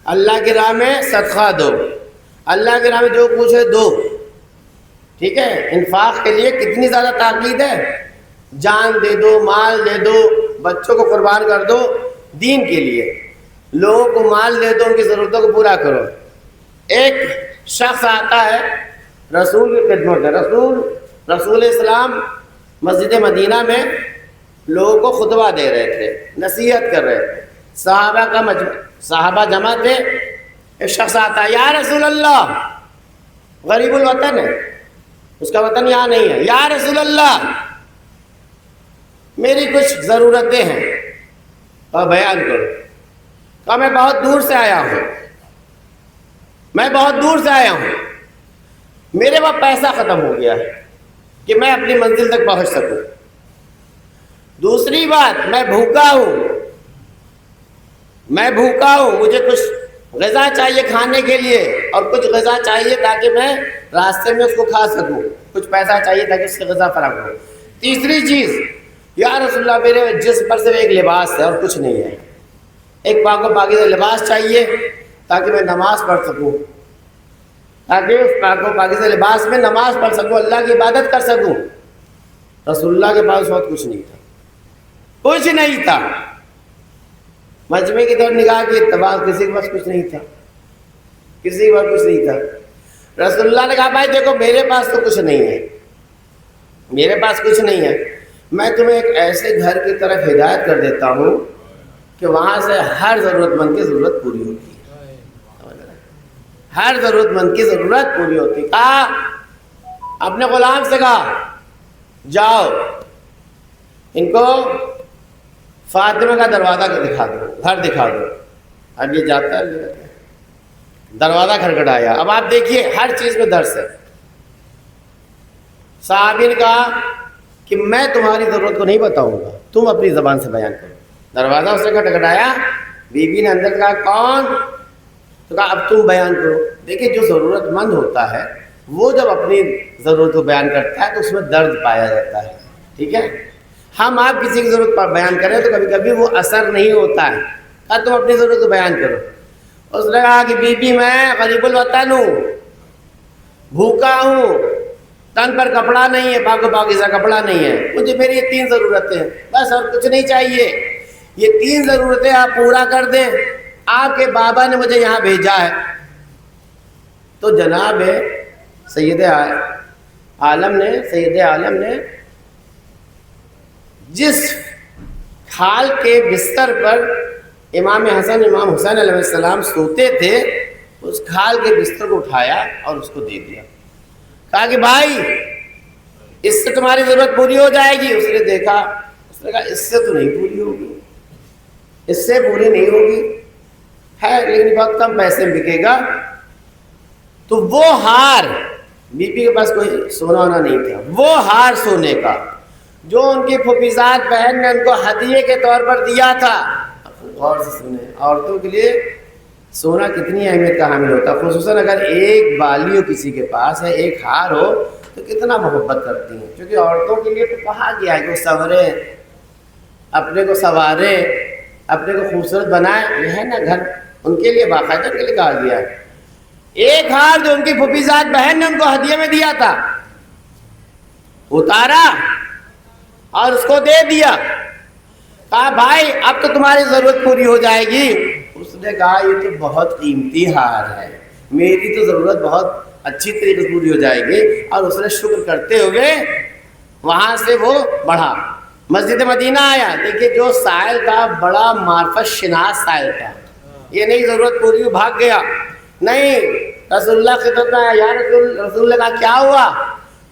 اللہ کی راہ میں صدقہ دو, اللہ کی راہ میں جو کچھ ہے دو. ٹھیک ہے, انفاق کے لیے کتنی زیادہ تاکید ہے. جان دے دو, مال دے دو, بچوں کو قربان کر دو دین کے لیے, لوگوں کو مال دے دو, ان کی ضرورتوں کو پورا کرو. ایک شخص آتا ہے رسول کی خدمت میں, رسول اسلام مسجد مدینہ میں لوگوں کو خطبہ دے رہے تھے, نصیحت کر رہے تھے. صحابہ جمع تھے. ایک شخص آتا ہے, یا رسول اللہ, غریب الوطن ہے, اس کا وطن یہاں نہیں ہے. یا رسول اللہ, میری کچھ ضرورتیں ہیں اور بیان کرو. کہا میں بہت دور سے آیا ہوں, میرے پاس پیسہ ختم ہو گیا ہے کہ میں اپنی منزل تک پہنچ سکوں. دوسری بات, میں بھوکا ہوں, مجھے کچھ غذا چاہیے کھانے کے لیے, اور کچھ غذا چاہیے تاکہ میں راستے میں اس کو کھا سکوں, کچھ پیسہ چاہیے تاکہ اس سے غذا فراہم ہو. تیسری چیز, یا رسول اللہ, میرے جسم پر صرف ایک لباس ہے اور کچھ نہیں ہے. ایک پاک و پاکیزہ لباس چاہیے تاکہ میں نماز پڑھ سکوں, تاکہ اس پاک و پاکیزہ لباس میں نماز پڑھ سکوں, اللہ کی عبادت کر سکوں. رسول اللہ کے پاس بہت کچھ نہیں تھا. مجمع کی طرف نگاہ کی اتباع, کسی کے پاس کچھ نہیں تھا. رسول اللہ نے کہا بھائی دیکھو, میرے پاس تو کچھ نہیں ہے, میں تمہیں ایک ایسے گھر کی طرف ہدایت کر دیتا ہوں کہ وہاں سے ہر ضرورت مند کی ضرورت پوری ہوتی ہے. کہا اپنے غلام سے, کہا جاؤ ان کو فاطمہ کا دروازہ دکھا دو، گھر دکھا دو۔ اب یہ جاتا ہے، دروازہ کھٹکھٹایا۔ اب آپ دیکھیے ہر چیز میں درس ہے۔ صحابی نے کہا کہ میں تمہاری ضرورت کو نہیں بتاؤں گا، تم اپنی زبان سے بیان کرو۔ دروازہ اس نے کھٹکھٹایا، بیوی نے اندر کہا کون؟ تو کہا اب تم بیان کرو۔ دیکھیے جو ضرورت مند ہوتا ہے وہ جب اپنی ضرورت کو بیان کرتا ہے تو اس میں درد پایا جاتا ہے، ٹھیک ہے؟ ہم آپ کسی کی ضرورت پر بیان کریں تو کبھی کبھی وہ اثر نہیں ہوتا ہے۔ کہا تم اپنی ضرورت کو بیان کرو۔ اس نے کہا کہ بی بی میں غریب الوطن ہوں، بھوکا ہوں، تن پر کپڑا نہیں ہے، پاک و پاکیزہ کپڑا نہیں ہے، مجھے میری یہ 3 ضرورتیں ہیں، بس اور کچھ نہیں چاہیے۔ یہ 3 ضرورتیں آپ پورا کر دیں، آپ کے بابا نے مجھے یہاں بھیجا ہے۔ تو جناب سید عالم نے جس کھال کے بستر پر امام حسن امام حسین علیہ السلام سوتے تھے، اس کھال کے بستر کو اٹھایا اور اس کو دے دیا۔ کہا کہ بھائی اس سے تمہاری ضرورت پوری ہو جائے گی۔ اس نے دیکھا، اس نے کہا اس سے تو نہیں پوری ہوگی، اس سے پوری نہیں ہوگی ہے، لیکن بہت کم پیسے میں بکے گا۔ تو وہ ہار، بی بی کے پاس کوئی سونا ہونا نہیں تھا، وہ ہار سونے کا جو ان کی پھوپھیزاد بہن نے ان کو ہدیے کے طور پر دیا تھا۔ غور سے سنیں، عورتوں کے لیے سونا کتنی اہمیت کا حامل ہوتا ہے، خصوصاً اگر ایک بالی ہو کسی کے پاس ہے، ایک ہار ہو تو کتنا محبت کرتی ہیں، کیونکہ عورتوں کے لیے تو کہا گیا ہے کہ وہ سنوریں، اپنے کو سنواریں، اپنے کو خوبصورت بنائیں، یہ ہے نا گھر، ان کے لیے باقاعدہ ان کے لیے کہا گیا ہے۔ ایک ہار جو ان کی پھوپھیزاد بہن نے ان کو ہدیے میں دیا تھا اتارا اور اس کو دے دیا۔ کہا بھائی اب تو تمہاری ضرورت پوری ہو جائے گی۔ اس نے کہا یہ تو بہت قیمتی ہار ہے، میری تو ضرورت بہت اچھی طریقے سے پوری ہو جائے گی۔ اور اس نے شکر کرتے ہوئے وہاں سے وہ بڑھا، مسجد مدینہ آیا۔ دیکھیے جو سائل تھا بڑا معرفت شناس سائل تھا، یہ نہیں ضرورت پوری بھاگ گیا، نہیں، رسول اللہ کی خدمت میں آیا، یا رسول اللہ کا کیا ہوا،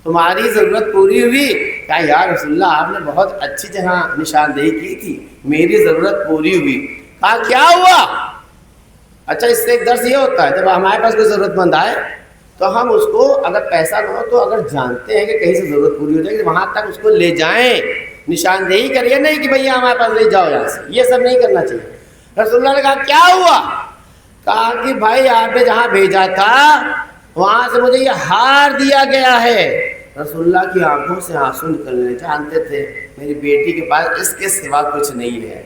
تمہاری ضرورت پوری ہوئی؟ کہا یا رسول اللہ آپ نے بہت اچھی جگہ نشاندہی کی تھی، میری ضرورت پوری ہوئی۔ کہا کیا ہوا؟ اچھا اس سے ایک درس یہ ہوتا ہے جب ہمارے پاس کوئی ضرورت مند آئے تو ہم اس کو، اگر پیسہ نہ ہو تو اگر جانتے ہیں کہ کہیں سے ضرورت پوری ہو جائے گی وہاں تک اس کو لے جائیں، نشاندہی کریے، نہیں کہ بھیا ہمارے پاس لے جاؤ یہاں سے، یہ سب نہیں کرنا چاہیے۔ رسول اللہ نے کہا کیا ہوا؟ کہا کہ بھائی آپ نے جہاں بھیجا تھا وہاں سے مجھے یہ ہار دیا گیا ہے۔ رسول اللہ کی آنکھوں سے آنسو نکلنے، جانتے تھے میری بیٹی کے پاس اس کے سوا کچھ نہیں ہے،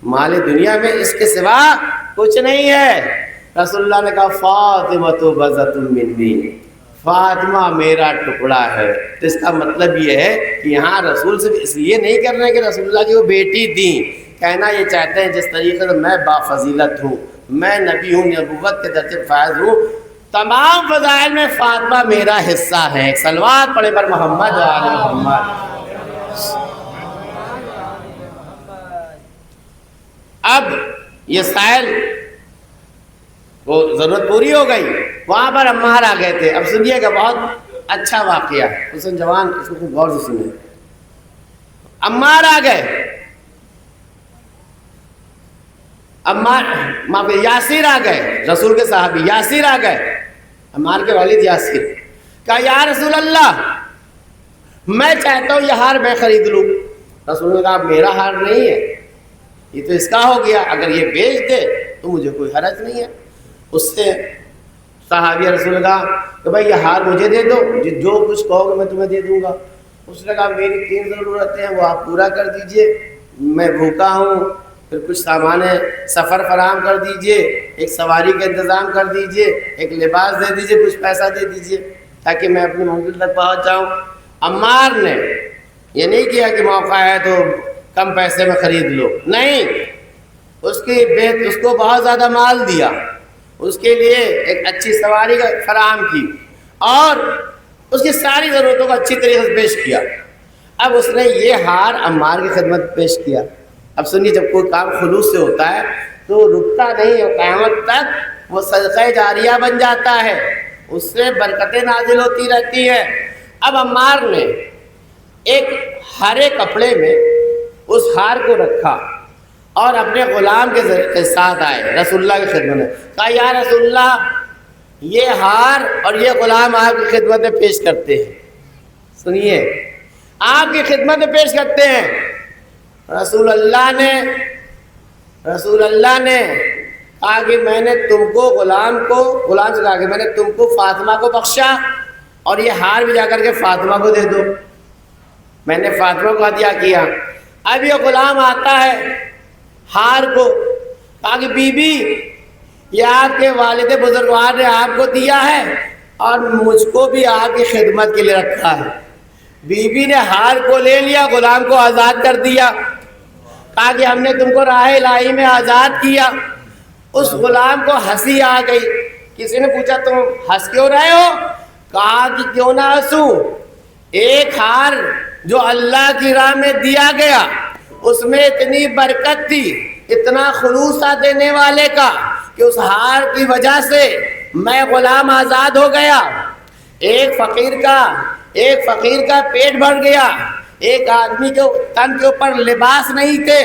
مال دنیا میں اس کے سوا کچھ نہیں ہے۔ رسول اللہ نے کہا فاطمہ تو بضعۃ منی، فاطمہ میرا ٹکڑا ہے۔ تو اس کا مطلب یہ ہے کہ یہاں رسول صرف اس لیے نہیں کر رہے کہ رسول اللہ کی وہ بیٹی تھی، کہنا یہ چاہتے ہیں جس طریقے سے میں بافضیلت ہوں، میں نبی ہوں، نبوت کے درجے فائز ہوں، تمام فضائل میں فاطمہ میرا حصہ ہے۔ ایک صلوات پڑھے پر محمد و آل محمد۔ اب یہ سائل وہ ضرورت پوری ہو گئی، وہاں پر عمار آ گئے تھے۔ اب سنیے گا بہت اچھا واقعہ ہے، حسن جوان اس کو غور سے سنیں۔ عمار آ گئے، عمار یاسر آ گئے، رسول کے صحابی یاسر آ گئے، عمار کے والد یاسر۔ کہا یا رسول اللہ میں چاہتا ہوں یہ ہار میں خرید لوں۔ رسول نے کہا میرا ہار نہیں ہے، یہ تو اس کا ہو گیا، اگر یہ بیچ دے تو مجھے کوئی حرج نہیں ہے۔ اس سے صحابی رسول نے کہا کہ بھائی یہ ہار مجھے دے دو، جو کچھ کہو گے میں تمہیں دے دوں گا۔ اس نے کہا میری 3 ضرورتیں ہیں وہ آپ پورا کر دیجئے، میں بھوکا ہوں، پھر کچھ سامان سفر فراہم کر دیجئے، ایک سواری کا انتظام کر دیجئے، ایک لباس دے دیجئے، کچھ پیسہ دے دیجئے تاکہ میں اپنی منزل تک پہنچ جاؤں۔ عمار نے یہ نہیں کیا کہ موقع ہے تو کم پیسے میں خرید لو، نہیں، اس کو بہت زیادہ مال دیا، اس کے لیے ایک اچھی سواری کا فراہم کی اور اس کی ساری ضرورتوں کو اچھی طریقے سے پیش کیا۔ اب اس نے یہ ہار عمار کی خدمت پیش کیا۔ اب سنیے جب کوئی کام خلوص سے ہوتا ہے تو رکتا نہیں ہے، قیامت تک وہ صدقہ جاریہ بن جاتا ہے، اس سے برکتیں نازل ہوتی رہتی ہیں۔ اب عمار نے ایک ہرے کپڑے میں اس ہار کو رکھا اور اپنے غلام کے ساتھ آئے رسول اللہ کی خدمت میں. کہا یا رسول اللہ یہ ہار اور یہ غلام آپ کی خدمت میں پیش کرتے ہیں. سنیے آپ کی خدمت میں پیش کرتے ہیں. رسول اللہ نے کہا کہ میں نے تم کو غلام سے کہا کہ میں نے تم کو فاطمہ کو بخشا اور یہ ہار بھی جا کر کے فاطمہ کو دے دو. میں نے فاطمہ کو عطیہ کیا. اب یہ غلام آتا ہے ہار کو. کہا کہ بی بی یہ آپ کے والد بزرگوار نے آپ کو دیا ہے اور مجھ کو بھی آپ کی خدمت کے لیے رکھا ہے. بی بی نے ہار کو لے لیا, غلام کو آزاد کر دیا. کہا کہ ہم نے تم کو راہ الہی میں آزاد کیا. اس غلام کو ہنسی آ گئی. کسی نے پوچھا تم ہنس کیوں رہے ہو؟ کہا کہ کیوں نہ ہنسوں, ایک ہار جو اللہ کی راہ میں دیا گیا اس میں اتنی برکت تھی, اتنا خلوص تھا دینے والے کا کہ اس ہار کی وجہ سے میں غلام آزاد ہو گیا. ایک فقیر کا پیٹ بھر گیا. ایک آدمی کے تن کے اوپر لباس نہیں تھے,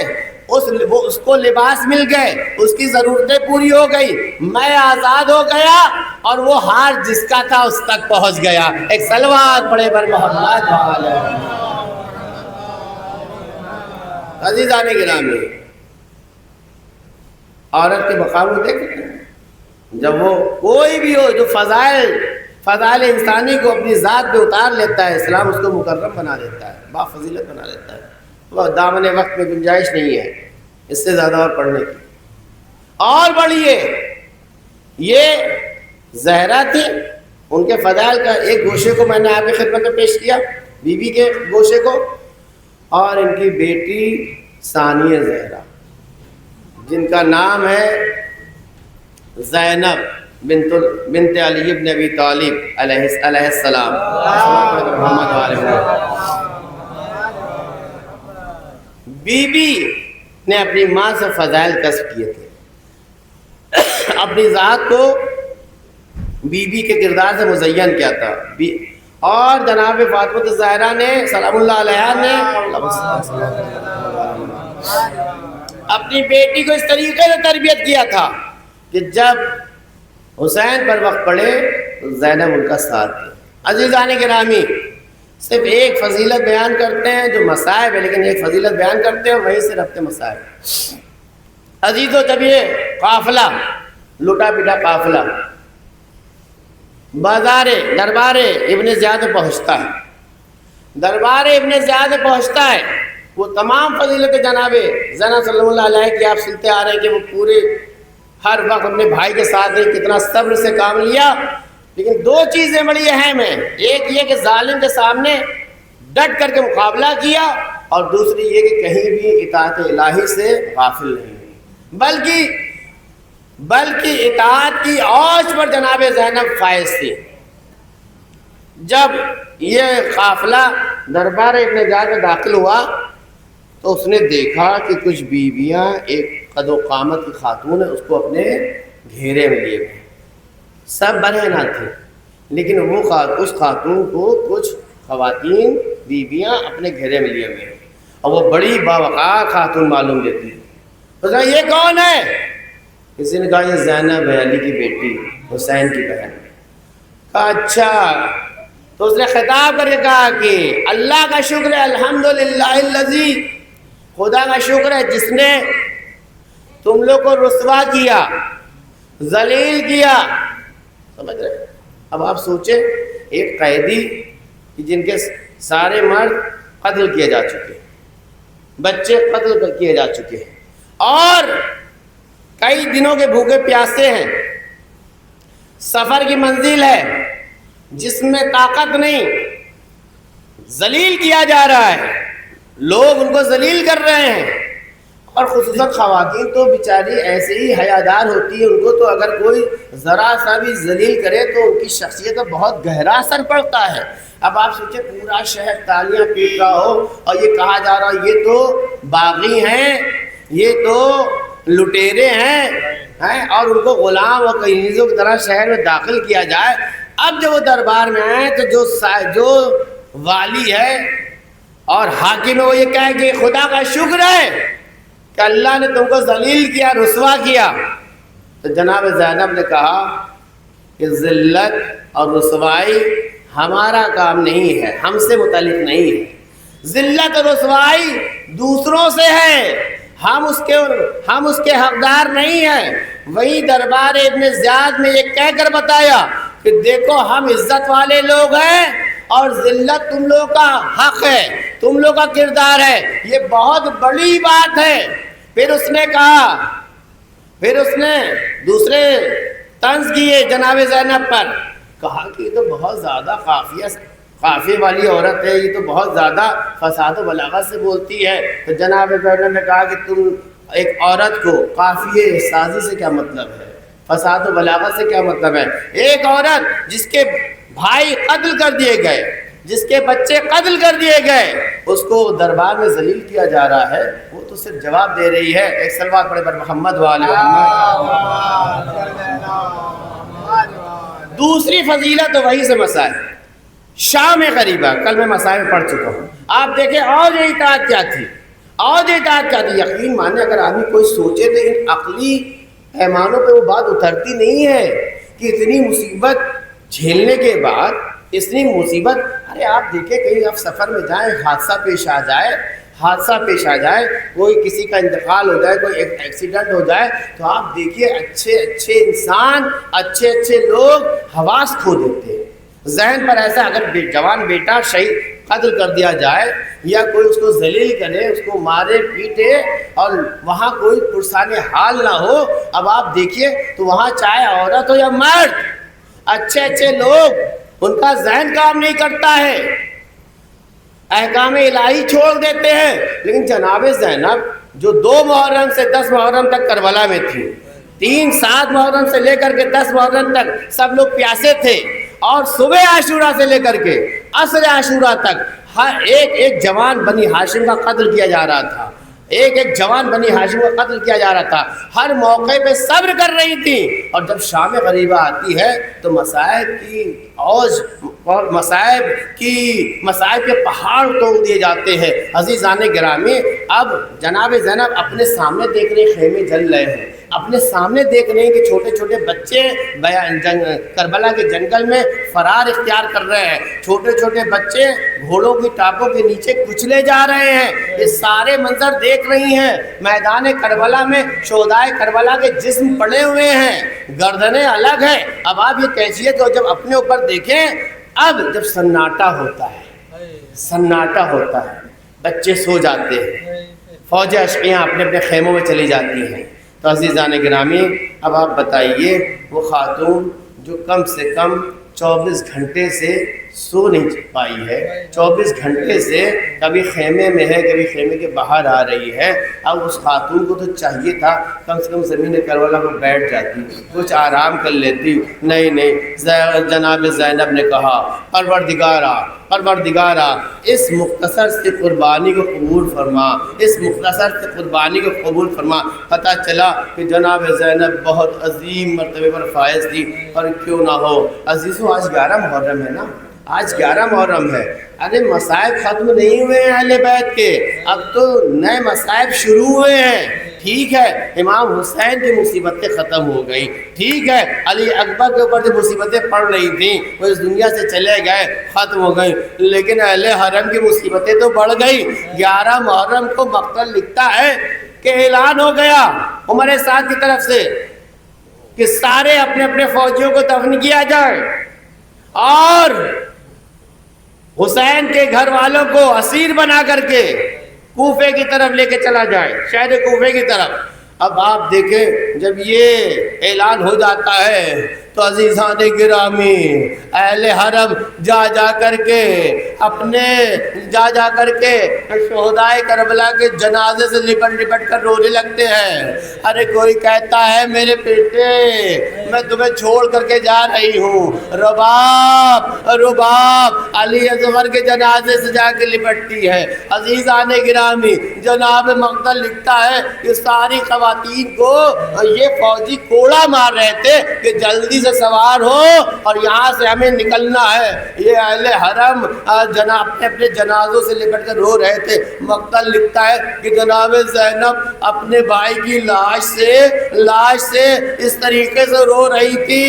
اس کو لباس مل گئے, اس کی ضرورتیں پوری ہو گئی, میں آزاد ہو گیا اور وہ ہار جس کا تھا اس تک پہنچ گیا. ایک صلوات پڑھے بر محمد عزیزان گرامی. عورت کے مقام کو دیکھ رہے ہیں, جب وہ کوئی بھی ہو جو فضائل انسانی کو اپنی ذات پہ اتار لیتا ہے, اسلام اس کو مکرم بنا دیتا ہے, با فضیلت بنا دیتا ہے. وہ دامن وقت میں گنجائش نہیں ہے اس سے زیادہ اور پڑھنے کی. اور بڑھیے, یہ زہرا تھی, ان کے فضائل کا ایک گوشے کو میں نے آپ کی خدمت میں پیش کیا, بی بی کے گوشے کو, اور ان کی بیٹی ثانیہ زہرا جن کا نام ہے زینب بنت علی ابن ابی طالب علیہ السلام. بی بی نے اپنی ماں سے فضائل کسب کیے تھے, اپنی ذات کو بی بی کے کردار سے مزین کیا تھا. اور جناب فاطمہ الزہرا نے سلام اللہ علیہا نے اپنی بیٹی کو اس طریقے سے تربیت کیا تھا کہ جب حسین پر وقت پڑے تو زینب ان کا ساتھ دے. عزیزان گرامی, صرف ایک فضیلت بیان کرتے ہیں جو مصائب ہے, لیکن ایک فضیلت بیان کرتے ہیں اور وہیں سے رفتے مصائب. عزیزو, جب یہ قافلہ لٹا پٹا قافلہ دربار ابن زیاد پہنچتا ہے, دربار ابن زیاد پہنچتا ہے, وہ تمام فضیلت جناب زینب صلی اللہ علیہ کی آپ سنتے آ رہے ہیں کہ وہ پورے ہر وقت اپنے بھائی کے ساتھ کتنا صبر سے کام لیا. لیکن دو چیزیں بڑی اہم ہیں, ایک یہ کہ ظالم کے سامنے ڈٹ کر کے مقابلہ کیا, اور دوسری یہ کہ کہیں بھی اطاعت الہی سے غافل نہیں ہوئی, بلکہ اطاعت کی اوج پر جناب زینب فائز تھی. جب یہ قافلہ دربار ابن زیاد میں داخل ہوا تو اس نے دیکھا کہ کچھ بیویاں, ایک قد و قامت کی خاتون ہے, اس کو اپنے گھیرے میں لیے گئے. سب برہنہ تھے, لیکن وہ اس خاتون کو کچھ خواتین بیویاں اپنے گھیرے میں لیے ہوئے, اور وہ بڑی باوقار خاتون معلوم دیتی ہے. تو یہ کون ہے؟ کسی نے کہا یہ زینب ہے, علی کی بیٹی, حسین کی بہن. کہا اچھا. تو اس نے خطاب کر کے کہا کہ اللہ کا شکر ہے, الحمدللہ الذی, خدا کا شکر ہے جس نے تم لوگ کو رسوا کیا, ذلیل کیا. سمجھ رہے؟ اب آپ سوچیں, ایک قیدی جن کے سارے مرد قتل کیے جا چکے, بچے قتل کیے جا چکے ہیں, اور کئی دنوں کے بھوکے پیاسے ہیں, سفر کی منزل ہے جس میں طاقت نہیں, ذلیل کیا جا رہا ہے, لوگ ان کو ذلیل کر رہے ہیں. اور خصوصاً خواتین تو بیچاری ایسے ہی حیادار ہوتی ہے, ان کو تو اگر کوئی ذرا سا بھی ذلیل کرے تو ان کی شخصیت پر بہت گہرا اثر پڑتا ہے. اب آپ سوچیں پورا شہر تالیاں پیٹ رہا ہو اور یہ کہا جا رہا ہے یہ تو باغی ہیں, یہ تو لٹیرے ہیں, اور ان کو غلام اور کنیزوں کی طرح شہر میں داخل کیا جائے. اب جب وہ دربار میں آئے تو جو والی ہے اور حاکم وہ یہ کہے کہ خدا کا شکر ہے کہ اللہ نے تم کو ذلیل کیا، رسوا کیا. تو جناب زینب نے کہا کہ ذلت اور رسوائی ہمارا کام نہیں ہے، ہم سے متعلق نہیں ہے. ذلت اور رسوائی دوسروں سے ہے، ہم اس کے حقدار نہیں ہیں. وہی دربار ابن زیاد میں یہ کہہ کر بتایا کہ دیکھو ہم عزت والے لوگ ہیں اور ذلت تم لوگ کا حق ہے، تم لوگ کا کردار ہے، یہ بہت بڑی بات ہے. پھر اس نے کہا، پھر اس نے دوسرے طنز کیے جناب زینب پر، کہا کہ یہ تو بہت زیادہ قافیے والی عورت ہے، یہ تو بہت زیادہ فصاحت و بلاغت سے بولتی ہے. تو جناب زینب نے کہا کہ تم ایک عورت کو قافیے سازی سے کیا مطلب ہے، فصاحت و بلاغت سے کیا مطلب ہے؟ ایک عورت جس کے بھائی قتل کر دیے گئے، جس کے بچے قتل کر دیے گئے، اس کو دربار میں ذلیل کیا جا رہا ہے، وہ تو صرف جواب دے رہی ہے. ایک صلوات پڑھے پر محمد وآل محمد. دوسری فضیلت وہی سے مسائل شام غریبہ، کل میں مسائل پڑھ چکا ہوں. آپ دیکھیں اور یہ اطاعت کیا تھی، اور یہ اطاعت کیا تھی. یقین مانے اگر آدمی کوئی سوچے تو ان عقلی پیمانوں پہ وہ بات اترتی نہیں ہے کہ اتنی مصیبت جھیلنے کے بعد، اتنی مصیبت، ارے آپ دیکھیں کہیں آپ سفر میں جائیں، حادثہ پیش آ جائے، کوئی کسی کا انتقال ہو جائے، کوئی ایکسیڈنٹ ہو جائے، تو آپ دیکھیے اچھے انسان، اچھے لوگ حواس کھو دیتے ہیں. ذہن پر ایسا اگر جوان بیٹا شہید قتل کر دیا جائے یا کوئی اس کو ذلیل کرے، اس کو مارے پیٹے اور وہاں کوئی پرسان حال نہ ہو، اب آپ دیکھیے تو وہاں چاہے عورت ہو یا مرد، اچھے لوگ، ان کا ذہن کام نہیں کرتا ہے، احکام الہی چھوڑ دیتے ہیں. لیکن جناب زینب جو 2 محرم سے 10 محرم تک کربلا میں تھی، 7 محرم سے لے کر کے 10 محرم تک سب لوگ پیاسے تھے، اور صبح عاشورہ سے لے کر کے عصر عاشورہ تک ہر ایک جوان بنی ہاشم کا قتل کیا جا رہا تھا، ایک جوان بنی ہاشم کا قتل کیا جا رہا تھا، ہر موقع پہ صبر کر رہی تھی. اور جب شام غریبہ آتی ہے تو مصائب کی اوج اور مصائب کے پہاڑ توڑ دیے جاتے ہیں. عزیزان گرامی، اب جناب زینب اپنے سامنے دیکھ رہے خیمے جل رہے ہیں، اپنے سامنے دیکھ رہے ہیں کہ چھوٹے بچے کربلا کے جنگل میں فرار اختیار کر رہے ہیں، چھوٹے بچے گھوڑوں کی ٹاپوں کے نیچے کچلے جا رہے ہیں. یہ سارے منظر دیکھ رہی ہیں. میدان کربلا میں شہدائے کربلا کے جسم پڑے ہوئے ہیں، گردنیں الگ ہیں. اب آپ یہ کیفیت کو جب اپنے اوپر دیکھیں، اب جب سناٹا ہوتا ہے، بچے سو جاتے ہیں، فوج اشقیاں اپنے خیموں میں چلی جاتی ہیں. تو عزیزان گرامی، اب آپ بتائیے وہ خاتون جو کم سے کم 24 گھنٹے سے سو نہیں پائی ہے، 24 گھنٹے سے کبھی خیمے میں ہے، کبھی خیمے کے باہر آ رہی ہے. اب اس خاتون کو تو چاہیے تھا کم سے کم زمین کربلا کو بیٹھ جاتی، کچھ آرام کر لیتی. نہیں، جناب زینب نے کہا پروردگارا اس مختصر سے قربانی کو قبول فرما. پتہ چلا کہ جناب زینب بہت عظیم مرتبے پر فائز تھی. اور کیوں نہ ہو عزیزو، آج 11 محرم ہے نا، آج 11 محرم ہے. ارے مصائب ختم نہیں ہوئے ہیں اہل بیت کے، اب تو نئے مصائب شروع ہوئے ہیں. ٹھیک ہے امام حسین کی مصیبتیں ختم ہو گئی، ٹھیک ہے علی اکبر کے اوپر جو مصیبتیں پڑ رہی تھیں وہ اس دنیا سے چلے گئے، ختم ہو گئی. لیکن اہل حرم کی مصیبتیں تو بڑھ گئی. 11 محرم کو مقتل لکھتا ہے کہ اعلان ہو گیا عمر سعد کی طرف سے کہ سارے اپنے فوجیوں کو دفن کیا جائے اور حسین کے گھر والوں کو اسیر بنا کر کے کوفے کی طرف لے کے چلا جائے، شہر کوفے کی طرف. اب آپ دیکھیں جب یہ اعلان ہو جاتا ہے تو عزیزان گرامی اہل حرم جا کر کے شہدائے کربلا کے جنازے سے لپٹ کر رونے لگتے ہیں. ارے کوئی کہتا ہے میرے بیٹے میں تمہیں چھوڑ کر کے جا رہی ہوں، رباب علی اصغر کے جنازے سے جا کے لپٹتی ہے. عزیزان گرامی جناب مقتل لکھتا ہے کہ ساری خواتین کو یہ فوجی کوڑا مار رہے تھے کہ جلدی سے سوار ہو اور یہاں سے ہمیں نکلنا ہے. یہ اہل حرم جناب اپنے جنازوں سے لپٹ کر رو رہے تھے. مقتل لکھتا ہے کہ جناب زینب اپنے بھائی کی لاش سے اس طریقے سے رو رہی تھی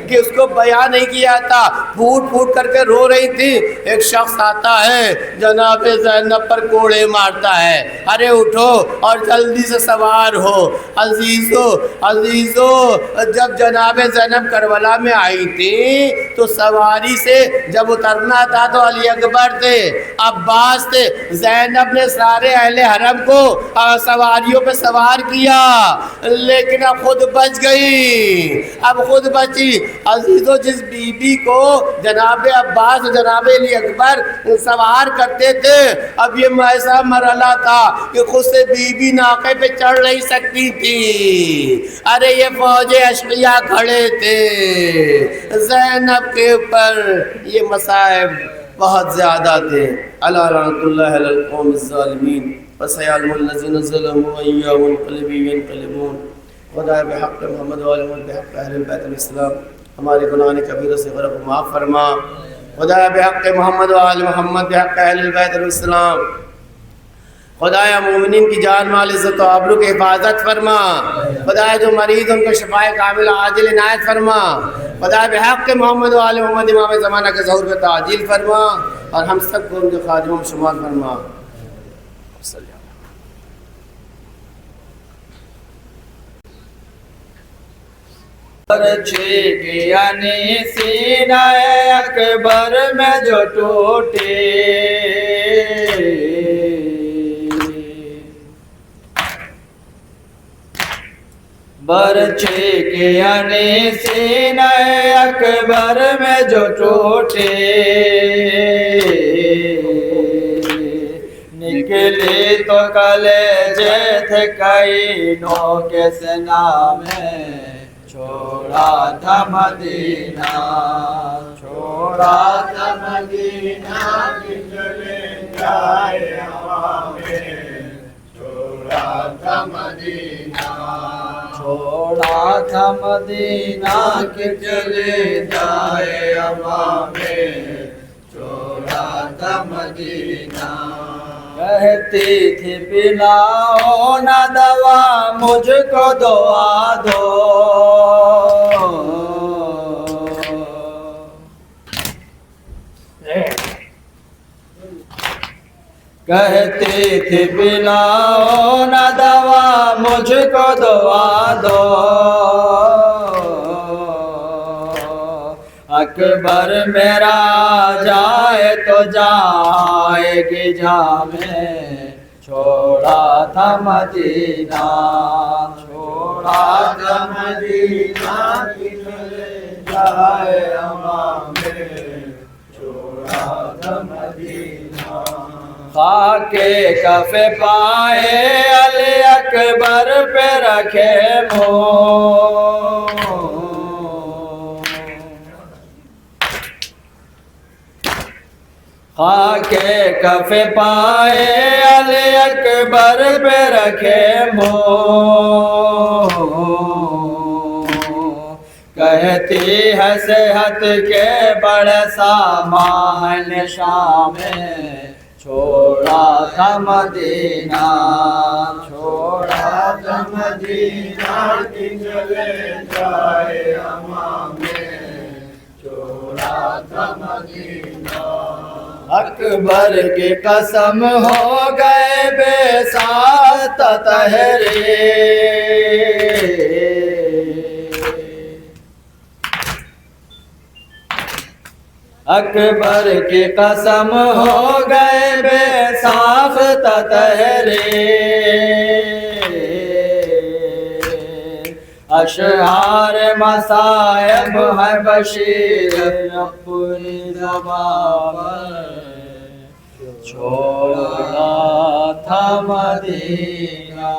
کہ اس کو بیان نہیں کیا تھا, پھوٹ پھوٹ کر کے رو رہی تھی. ایک شخص آتا ہے, جناب زینب پر کوڑے مارتا ہے, ارے اٹھو اور جلدی سے سوار ہو. عزیزو جب جناب زینب کربلا میں آئی تھی تو سواری سے جب اترنا تھا تو علی اکبر تھے, عباس تھے. زینب نے سارے اہل حرم کو سواریوں پہ سوار کیا, لیکن اب خود بچ گئی, اب خود بچی. عزیزو جس بی بی کو جناب عباس و جناب علی اکبر سوار کرتے تھے, اب یہ ایسا مرحلہ تھا کہ خود سے بی بی ناقے پہ چڑھ نہیں سکتی تھی. ارے یہ فوج اشقیاء کھڑے تھے, زینب کے اوپر یہ مصائب بہت زیادہ تھے. الا لعنۃ اللہ علی القوم الظالمین فسيعلم الذين ظلموا أي منقلب ينقلبون. خدا بحق محمد و آل محمد بحق اہل بیت الاسلام ہمارے گناہ کبیرہ صغیرہ کو معاف فرما. خدا بحق محمد و آل محمد بحق اہل بیت الاسلام خدایا مومنین کی جان مال عزت و آبرو کی حفاظت فرما. خدایا جو مریض ان کو شفائے کامل عاجل عنایت فرما. خدا بحق محمد و آل محمد امام زمانہ کے ظہور پہ تعجیل فرما اور ہم سب کو ان کے خادموں میں شمار فرما.
یعنی سینہ اکبر میں جو ٹوٹے, برچے کے یعنی سینہ اکبر میں جو ٹوٹے, نکلی تو کلیجے تھے کئی نو کے سنا میں, چھوڑا تھا مدینہ, چھوڑا تھا مدینہ کہ چلے جائے ہوا میں, چھوڑا تھا مدینہ, چھوڑا تھا مدینہ کہ چلے جائے ہوا میں, چھوڑا تھا مدینہ. کہتی تھی پلاؤ نہ دوا مجھ کو دعا دو, کہتی تھی پلاؤ نہ دوا مجھ کو دعا دو. اکبر میرا جائے تو جائے گی جا میں, چھوڑا تھا مدینہ, چھوڑا تھا مدینہ کہ چلے جائے ہوا میں, چھوڑا تھا مدینہ. خاک کف پائے علی اکبر پہ رکھے منہ, خاک کف پائے علی اکبر پہ رکھے منہ, کہتی ہے صحت کے بڑے سامان شام میں, چھوڑا تھا مدینہ, چھوڑا تھا مدینہ کہ چلے جائے ہوا میں, چھوڑا تھا مدینہ. اکبر کی قسم ہو گئے بے ساتھ تہرے, اکبر کی قسم ہو گئے بے ساخت تہرے, اشعار مصائب ہے بشیر اپنی زبان پر, چھوڑا تھا مدینہ.